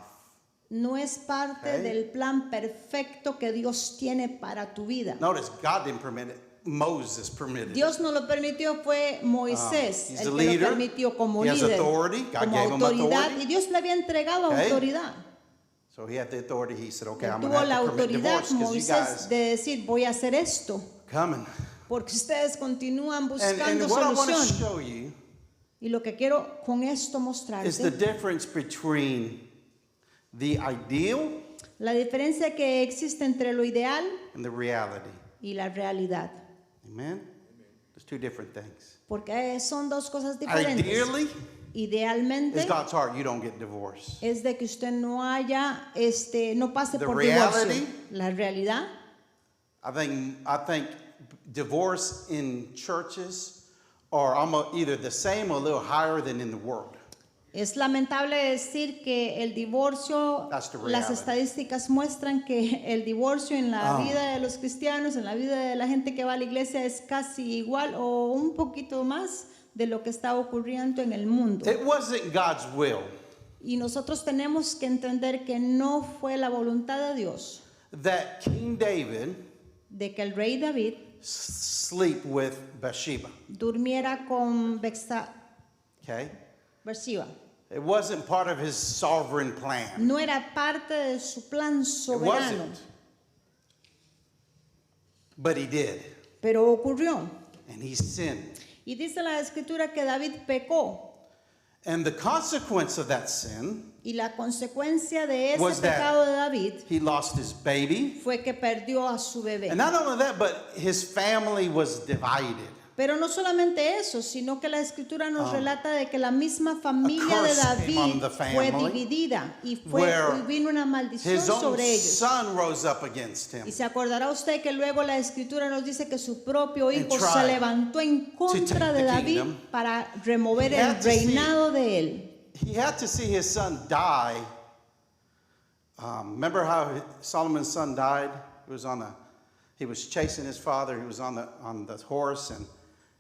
no es parte Okay. del plan perfecto que Dios tiene para tu vida. Notice God didn't permit it. Moses permitted it. Dios no lo permitió, fue Moisés He's el the que leader. lo permitió como He has líder, authority. God como gave him autoridad, authority. y Dios le había entregado Okay. autoridad. So he had the authority. He said, okay, Él I'm going tuvo to la have to permit autoridad, divorce because you Moisés, guys de decir, voy a hacer esto, coming. porque ustedes continúan And buscando what I want to solución. show you Y lo que quiero con esto is the mostrarte, difference between the ideal la diferencia que existe entre lo ideal and the reality. y la realidad. Amen? There's two different things. Porque son dos cosas diferentes. Ideally, Idealmente it's God's heart. You don't get divorced. es de que usted no no pase The por reality- divorcio. La realidad, I think divorce in churches are almost either the same or a little higher than in the world. es lamentable decir que el divorcio, That's the las reality. estadísticas muestran que el divorcio en la vida de los cristianos, en la vida de la gente que va a la iglesia es casi igual o un poquito más de lo que está ocurriendo en el mundo. It wasn't God's will Y nosotros tenemos que entender que no fue la voluntad de Dios that King David de que el rey David sleep with Bathsheba. durmiera con Okay? Bathsheba. It wasn't part of his sovereign plan. No era parte de su plan It soberano, wasn't. But he did. pero ocurrió. And he sinned. Y dice la escritura que David pecó. And the consequence of that sin, Y la consecuencia de ese Was that- pecado de David he lost his baby. fue que perdió a su bebé. And not only that, but his family was divided. Pero no solamente eso, sino que la escritura nos relata de que la misma familia de curse came on David the fue family, dividida y where vino una maldición His own sobre ellos. son rose up against him Y se acordará usted que luego la escritura nos dice que su propio hijo tried se levantó en contra take de the David kingdom. para remover He el had to see- reinado de él. He had to see his son die. Remember how Solomon's son died? He was chasing his father. He was on the horse,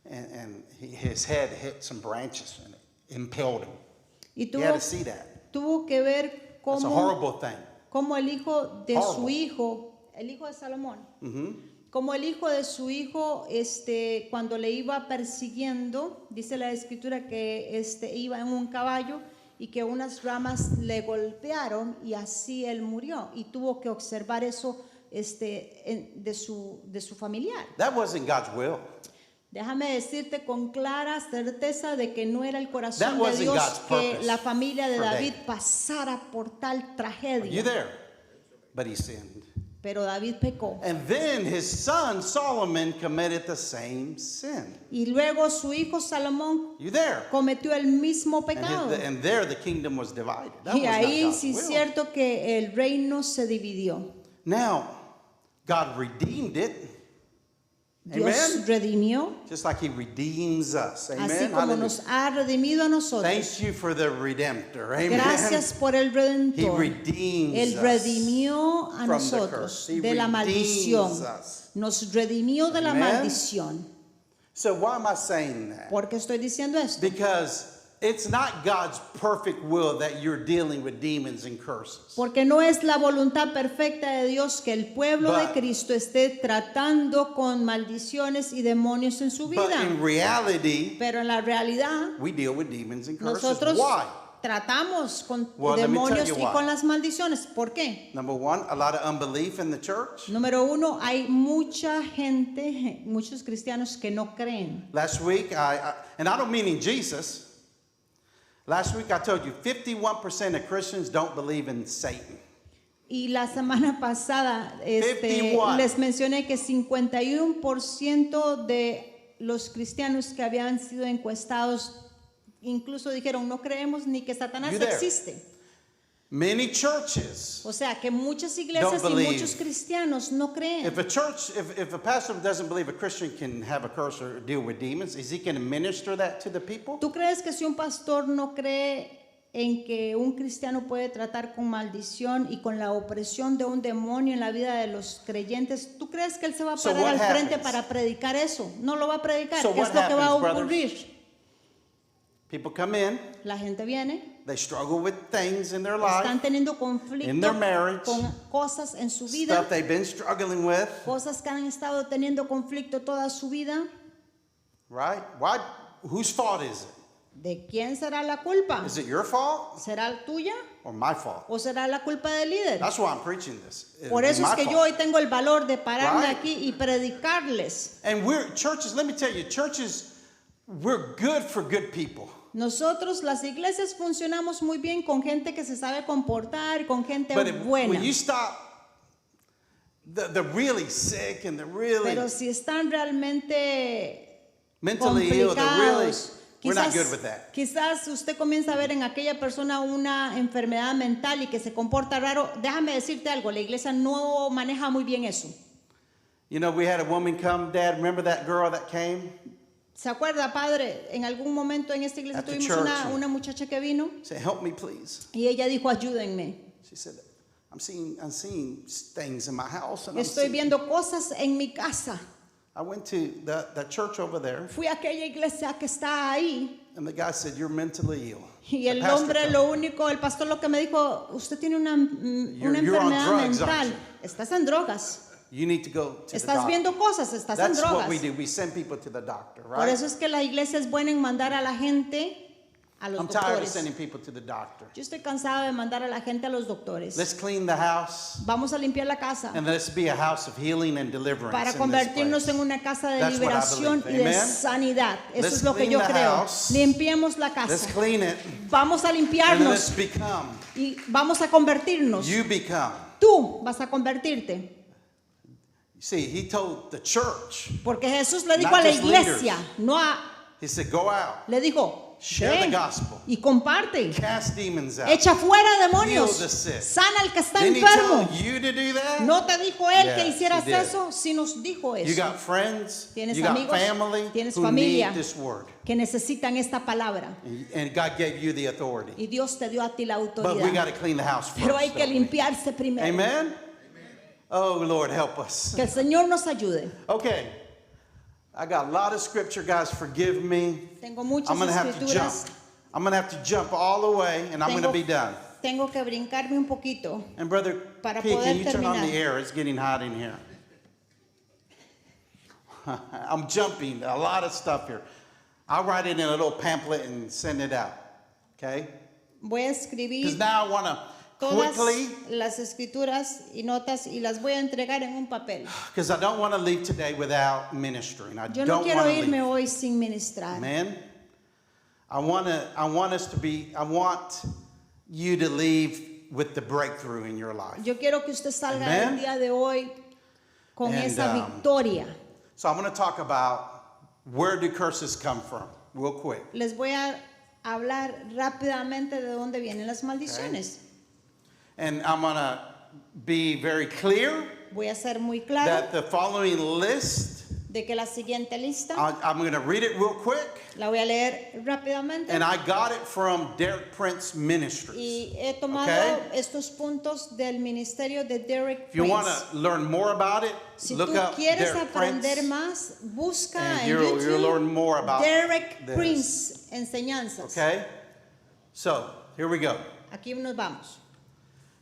and his head hit some branches and it impaled him. Y He had to see that. tuvo que ver It's a horrible thing. cómo el hijo de su Horrible. hijo, el hijo de Salomón, como el hijo de su hijo, cuando le iba persiguiendo, dice la escritura que iba en un caballo y que unas ramas le golpearon y así él murió y tuvo que observar eso de su familiar. That wasn't God's will. Déjame decirte con clara certeza de que no era el That corazón de wasn't Dios God's que purpose la familia de for David David. pasara por tal You tragedia. there? But he sinned. Pero David pecó. And then his son Solomon committed the same sin. Y luego su hijo Salomón You there? cometió el mismo And, pecado. and there the kingdom was divided. That Y was not ahí God's sí es will. cierto que el reino se dividió. Now, God redeemed it. Dios Amen. redimió, Just like he redeems us. Amen. así como Hallelujah. nos ha redimido a nosotros. Thank you for the redemptor. Amen. Gracias por el He redentor. redeems Él us redimió a from the nosotros curse. He de la maldición. redeems us. Nos redimió de la Amen. maldición. So why am I saying that? ¿Por qué estoy diciendo esto? Because it's not God's perfect will that you're dealing with demons and curses. Porque no es la voluntad perfecta de Dios que el pueblo de But- Cristo esté tratando con maldiciones y demonios en su But vida. in reality, Pero en la realidad, we deal with demons and curses. nosotros Why? tratamos con Well, let me tell demonios you y why. con las maldiciones. ¿Por qué? Number one, a lot of unbelief in the church. Número uno, hay mucha gente, muchos cristianos que no creen. Last week, and I don't mean in Jesus. Last week I told you 51% of Christians don't believe in Satan. Y la semana pasada 51. les mencioné que 51% de los cristianos que habían sido encuestados incluso dijeron no creemos ni que Satanás You there? existe. Many churches, O sea que muchas iglesias y Don't believe. muchos cristianos no creen. if a pastor doesn't believe a Christian can have a curse or deal with demons, is he going to minister that to the people? ¿Tú crees que si un pastor no cree en que un cristiano puede tratar con maldición y con la opresión de un demonio en la vida de los creyentes, ¿tú crees que él se va a So parar al what frente happens? para predicar eso? No lo va a predicar. So ¿Qué es what lo que va a happens, ocurrir? People come in, La gente viene, they struggle with things in their life, están teniendo in conflicto their marriage, con cosas en su vida, stuff they've been struggling with, cosas que han estado teniendo conflicto toda su vida. right? Why? Whose fault is it? ¿De quién será la culpa? Is it your fault ¿Será tuya or my fault? o será la culpa del líder? That's why I'm preaching this. It'll Por be eso es my que fault. yo hoy tengo el valor de pararme Right. aquí y predicarles. And churches, let me tell you, churches, we're good for good people. Nosotros, las iglesias, funcionamos muy bien con gente que se sabe comportar, con gente But buena. when you stop the really sick and the really Pero si están realmente mentally ill, the really, complicados, we're not good with that. quizás usted comienza a ver en aquella persona una enfermedad mental y que se comporta raro. Déjame decirte algo, la iglesia no maneja muy bien eso. You know, we had a woman come, Dad, remember that girl that came? ¿Se acuerda, padre? En algún momento en esta iglesia At the tuvimos church. una muchacha que vino Say, help me, please. y ella dijo, ayúdenme. She said, I'm seeing things in my house. And Estoy viendo cosas en mi casa. I went to the church over there, Fui a aquella iglesia que está ahí and the guy said, you're mentally ill. y The el pastor hombre, told me. el pastor lo que me dijo, usted tiene una You're on enfermedad drugs, mental, aren't estás en drogas, You need to go to the estás doctor. viendo cosas, estás en That's what drogas. we do. We send people to the doctor, Por right? eso es que la iglesia es buena en mandar a la gente a los I'm tired of doctores. sending people to the doctor. Yo estoy cansada de mandar a la gente a los doctores. Let's clean the house Vamos a limpiar la casa and let's be a house of healing and deliverance. para in this convertirnos place. en una casa de That's what I liberación believe. y de Amen. sanidad. Eso Let's es lo que clean yo the creo. house. Limpiemos la Let's casa. clean it Vamos a and let's limpiarnos become. y vamos a convertirnos. You become. Tú vas a convertirte. See, he told the church, Porque Jesús le dijo Not a la just iglesia, leaders. no a, he said, go out, le dijo, share the ven gospel, y comparte. cast demons out. Echa fuera Heal demonios. the sick. Sana al que está Didn't he enfermo. tell you to do that? ¿No te dijo él que Yes, hicieras he did. eso? Sí nos dijo You eso. got friends, Tienes you got amigos, family tienes who familia. need this word. Que necesitan esta palabra. And God gave you the authority. Y Dios te dio a ti la But we got autoridad. to clean the house first. Pero hay que don't we? limpiarse primero. Amen? Oh, Lord, help us. Que el Señor nos ayude. Okay. I got a lot of scripture, guys. Forgive me. Tengo muchas I'm going to have to jump. escrituras. I'm going to have to jump all the way, and I'm going to be done. Tengo que brincarme un poquito. And Brother Para P, poder can you turn on terminar. the air? It's getting hot in here. I'm jumping a lot of stuff here. I'll write it in a little pamphlet and send it out. Okay? Voy a Because escribir now I want to todas quickly, las escrituras y notas y las voy a entregar en un papel. because I don't want to leave today without ministering. I Yo no don't quiero want to irme leave. hoy sin ministrar. Amen. I want you to leave with the breakthrough in your life. Yo quiero que usted salga Amen. el día de hoy con And, esa victoria. So I'm going to talk about where do curses come from, real quick. Les voy a hablar rápidamente de dónde vienen las maldiciones. And I'm going to be very clear Voy a ser muy claro that the following list de que la siguiente lista, I'm going to read it real quick. la voy a leer rápidamente. And I got it from Derek Prince Ministries. Y he tomado Okay. estos puntos del ministerio de Derek If you want Prince. to learn more about it, Si look tú up quieres Derek aprender Prince. más, busca And en you'll YouTube learn more about Derek this. Prince Enseñanzas. Okay? So, here we go. Aquí nos vamos.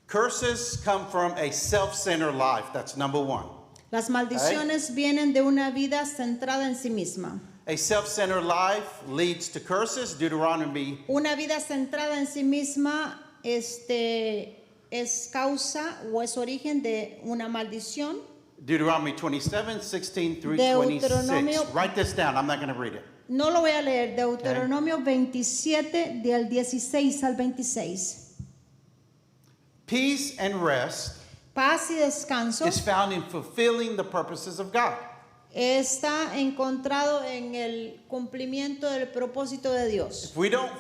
Curses come from a self-centered life. That's number one. Las maldiciones vienen de una vida centrada en sí misma. A self-centered life leads to curses. Deuteronomy Una vida centrada en sí misma es causa o es origen de una maldición. Deuteronomy 27, 16 through Deuteronomio- 26. Write this down. I'm not going to read it. No lo voy a leer. Deuteronomio 27 del 16 al 26. Peace and rest Paz y descanso is found in fulfilling the purposes of God. está encontrado en el cumplimiento del propósito de Dios. If we don't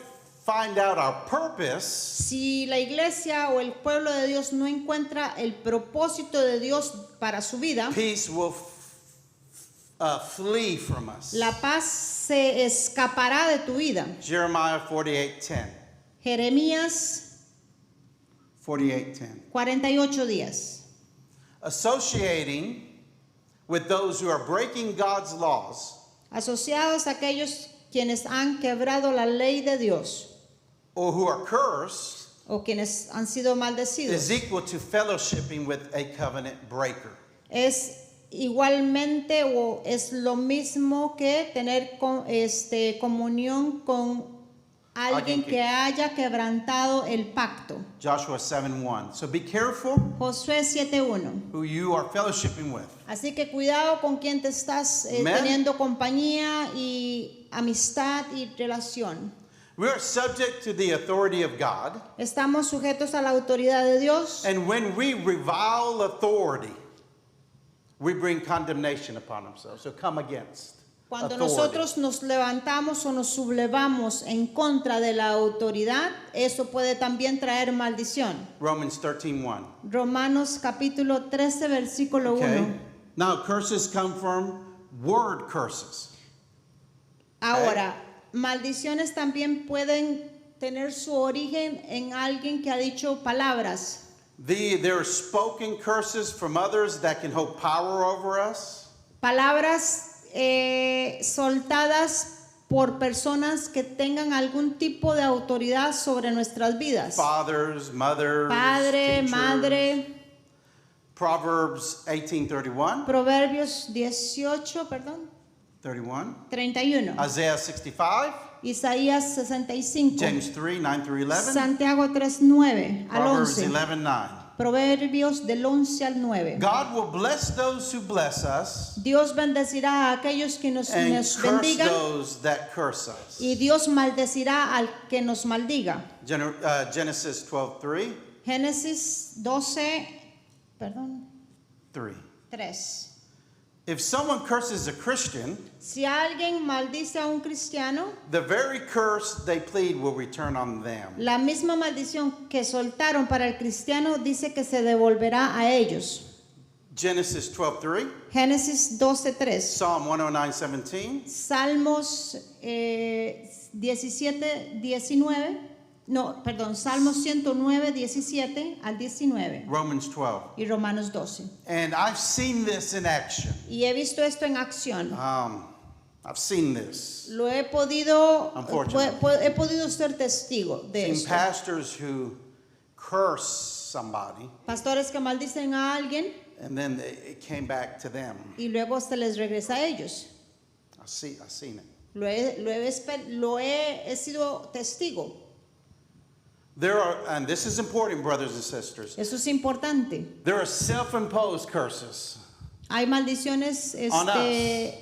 find out our purpose, Si la iglesia o el pueblo de Dios no encuentra el propósito de Dios para su vida, peace will flee from us. la paz se escapará de tu vida. Jeremiah 48:10. Jeremías 48:10. 48 días. Associating with those who are breaking God's laws Asociados a aquellos quienes han quebrado la ley de Dios or who are cursed o quienes han sido maldecidos is equal to fellowshipping with a covenant breaker. es igualmente o es lo mismo que tener comunión con alguien que haya quebrantado el pacto. Joshua 7:1. So be careful Josué 7:1. who you are fellowshipping with. Así que cuidado con quien te estás Amen. teniendo compañía y amistad y relación. We are subject to the authority of God, Estamos sujetos a la autoridad de Dios. and when we revile authority, we bring condemnation upon ourselves. So come against Cuando authority. nosotros nos levantamos o nos sublevamos en contra de la autoridad, eso puede también traer maldición. Romans 13:1. Romanos capítulo 13, versículo 1. Okay. Now curses come from word curses. Ahora, maldiciones también pueden tener su origen en alguien que ha dicho palabras. There are spoken curses from others that can hold power over us. Palabras soltadas por personas que tengan algún tipo de autoridad sobre nuestras vidas. Fathers, mothers, Padre, teachers. madre. Proverbs 18:31. Proverbios 18, 31. Isaiah 65. Isaías 65. James 3:9 through 11. Santiago 3, 9 al Proverbs 11. 11:9. Proverbios del 11 al 9. God will bless those who bless us Dios bendecirá a aquellos que nos and curse bendigan those that curse us. y Dios maldecirá al que nos maldiga. Genesis 12:3. Génesis 12, 3. 3. If someone curses a Christian, Si alguien maldice a un cristiano, the very curse they plead will return on them. la misma maldición que soltaron para el cristiano dice que se devolverá a ellos. Genesis 12:3. Génesis 12:3. Psalm 109:17. Salmos 109, 17 al 19 Romans 12. y Romanos 12. And I've seen this in action. Y he visto esto en acción. I've seen this. Lo he podido, Unfortunately. he podido ser testigo de Seen esto. pastors who curse somebody Pastores que maldicen a alguien and then it came back to them. y luego se les regresa a ellos. I've seen it. He sido testigo. There are, and this is important, brothers and sisters. Eso es importante. There are self-imposed curses. Hay maldiciones On us.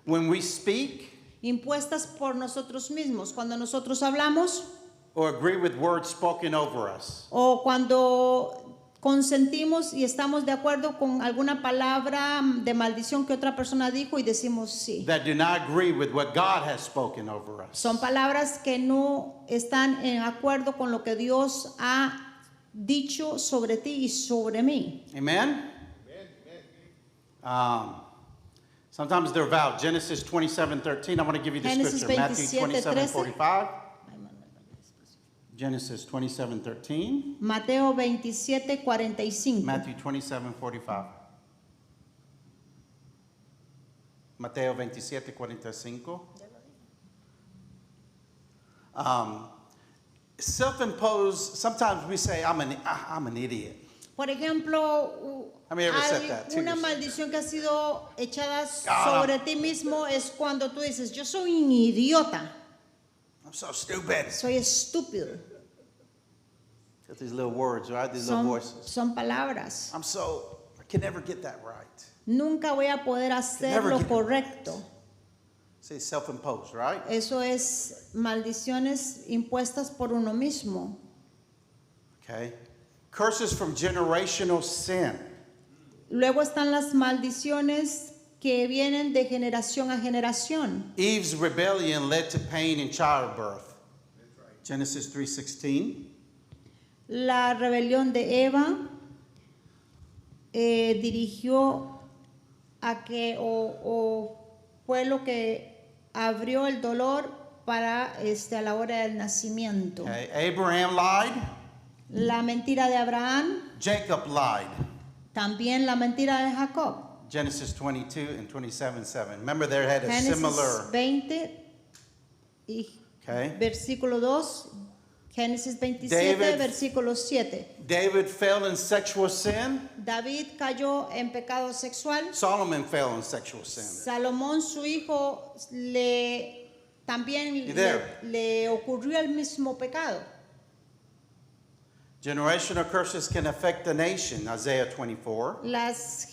When we speak impuestas por nosotros mismos. Cuando nosotros hablamos or agree with words spoken over us. o cuando consentimos y estamos de acuerdo con alguna palabra de maldición que otra persona dijo y decimos sí. That do not agree with what God has spoken over us. Son palabras que no están en acuerdo con lo que Dios ha dicho sobre ti y sobre mí. Amen? Sometimes they're vowed. Genesis 27:13. I want to give you the Génesis scripture. Matthew 27:13. 27:45. Genesis 27:13. Mateo 27:45. Matthew 27:45. Mateo 27:45. Self-imposed, sometimes we say, I'm an idiot. Por ejemplo, How many ever said that to una yourself? maldición que ha sido echada God, sobre ti mismo es cuando tú dices, yo soy un idiota, I'm so stupid. soy estúpido. Got these little words, right? These little voices. Son palabras. I can never get that right. Nunca voy a poder hacer Never lo get it correcto. Say self-imposed, right? Eso es maldiciones impuestas por uno mismo. Okay. Curses from generational sin. Luego están las maldiciones que vienen de generación a generación. Eve's rebellion led to pain in childbirth. Genesis 3:16. La rebelión de Eva dirigió a que o fue lo que abrió el dolor para a la hora del nacimiento. Okay. Abraham lied. La mentira de Abraham, Jacob lied. también la mentira de Jacob. Genesis 22 and 27:7. Remember, they had a Génesis similar. 20 y Okay. versículo 2, Génesis 27, David- versículo 7. David fell in sexual sin. David cayó en pecado sexual. Solomon fell in sexual sin. Salomón, su hijo, también You there? le ocurrió el mismo pecado. Generational curses can affect the nation. Isaiah 24. Las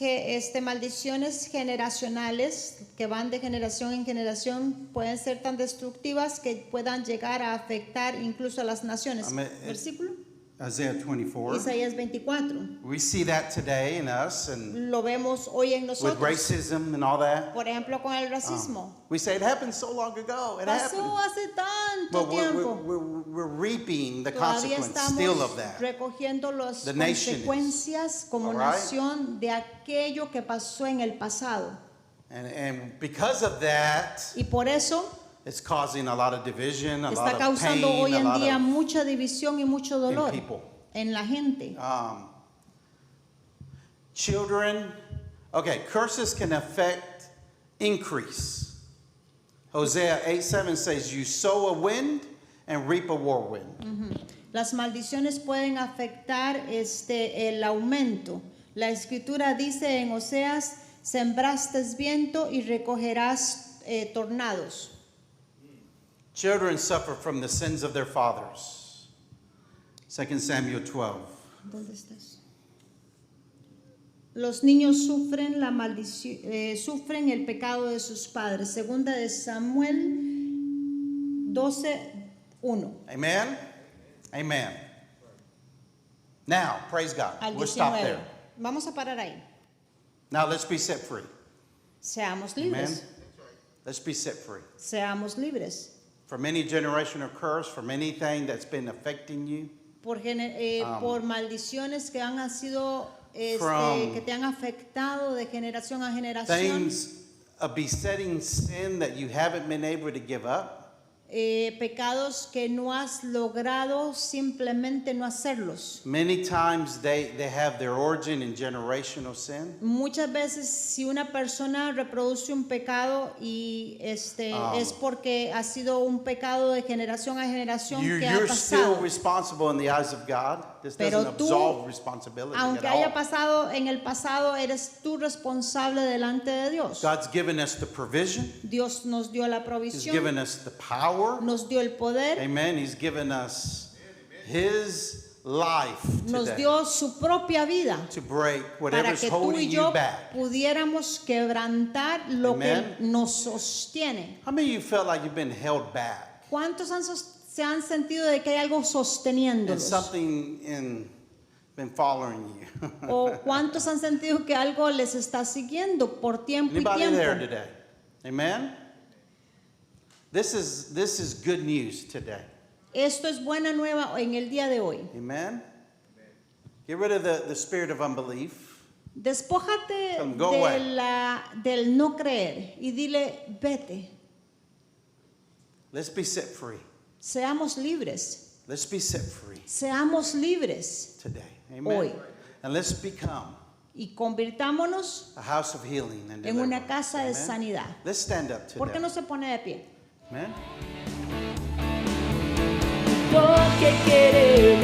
maldiciones generacionales que van de generación en generación pueden ser tan destructivas que puedan llegar a afectar incluso a las naciones. Versículo Isaiah 24. Isaías 24. We see that today in us and Lo vemos hoy en with nosotros. racism and all that. Por ejemplo, con el racismo. We say it happened so long ago. It Pasó happened. hace tanto But tiempo. we're reaping the Todavía consequence estamos still of that. recogiendo las The nation is. consecuencias como All right? nación de aquello que pasó en el pasado. And because of that, Y por eso it's causing a lot of division, a lot está of causando pain, hoy a en lot día of mucha división y mucho dolor people. en la gente. Children. Okay, curses can affect increase. Hosea 8:7 says, "You sow a wind and reap a whirlwind." Las maldiciones pueden afectar el aumento. La escritura dice en Oseas, sembraste viento y recogerás tornados. Children suffer from the sins of their fathers. 2 Samuel 12. ¿Dónde estás? Los niños sufren la maldición, sufren el pecado de sus padres. Segunda de Samuel 12:1. Amen? Amen. Now, praise God. Al We'll stop 19. there. Vamos a parar ahí. Now let's be set free. Seamos Amen? libres. Let's be set free. Seamos libres. From any generational curse, from anything that's been affecting you. Por maldiciones que han sido From que te han afectado de generación a generación. Things of besetting sin that you haven't been able to give up. Pecados que no has logrado simplemente no hacerlos. Many times they have their origin in generational sin. Muchas veces si una persona reproduce un pecado y es porque ha sido un pecado de generación a generación que ha You're still pasado. responsible in the eyes of God. This Pero doesn't tú, absolve responsibility aunque at haya all. pasado en el pasado, eres tú responsable delante de Dios. God's given us the provision. Dios nos dio la He's provisión, given us the power. nos dio el poder, Amen. He's given us His life nos today dio su propia vida to break para whatever's que tú y holding yo you back. pudiéramos quebrantar lo Amen. que nos sostiene. How many of you felt like you've been held back? ¿Cuántos se han sentido de que hay algo And sosteniéndolos? something been following you. ¿O cuántos han sentido que algo les está siguiendo por tiempo y Anybody there tiempo? today? Amen. This is good news today. Esto es buena nueva en el día de hoy. Amen. Get rid of the spirit of unbelief. Despójate Tell 'em, "Go away." del no creer y dile, vete, Let's be set free. seamos libres, Let's be set free seamos libres today. Amen. hoy And let's become y convirtámonos a house of healing and en una deliverance. casa de Amen. sanidad. Let's stand up ¿Por qué today. no se pone de pie? Amen. Porque queremos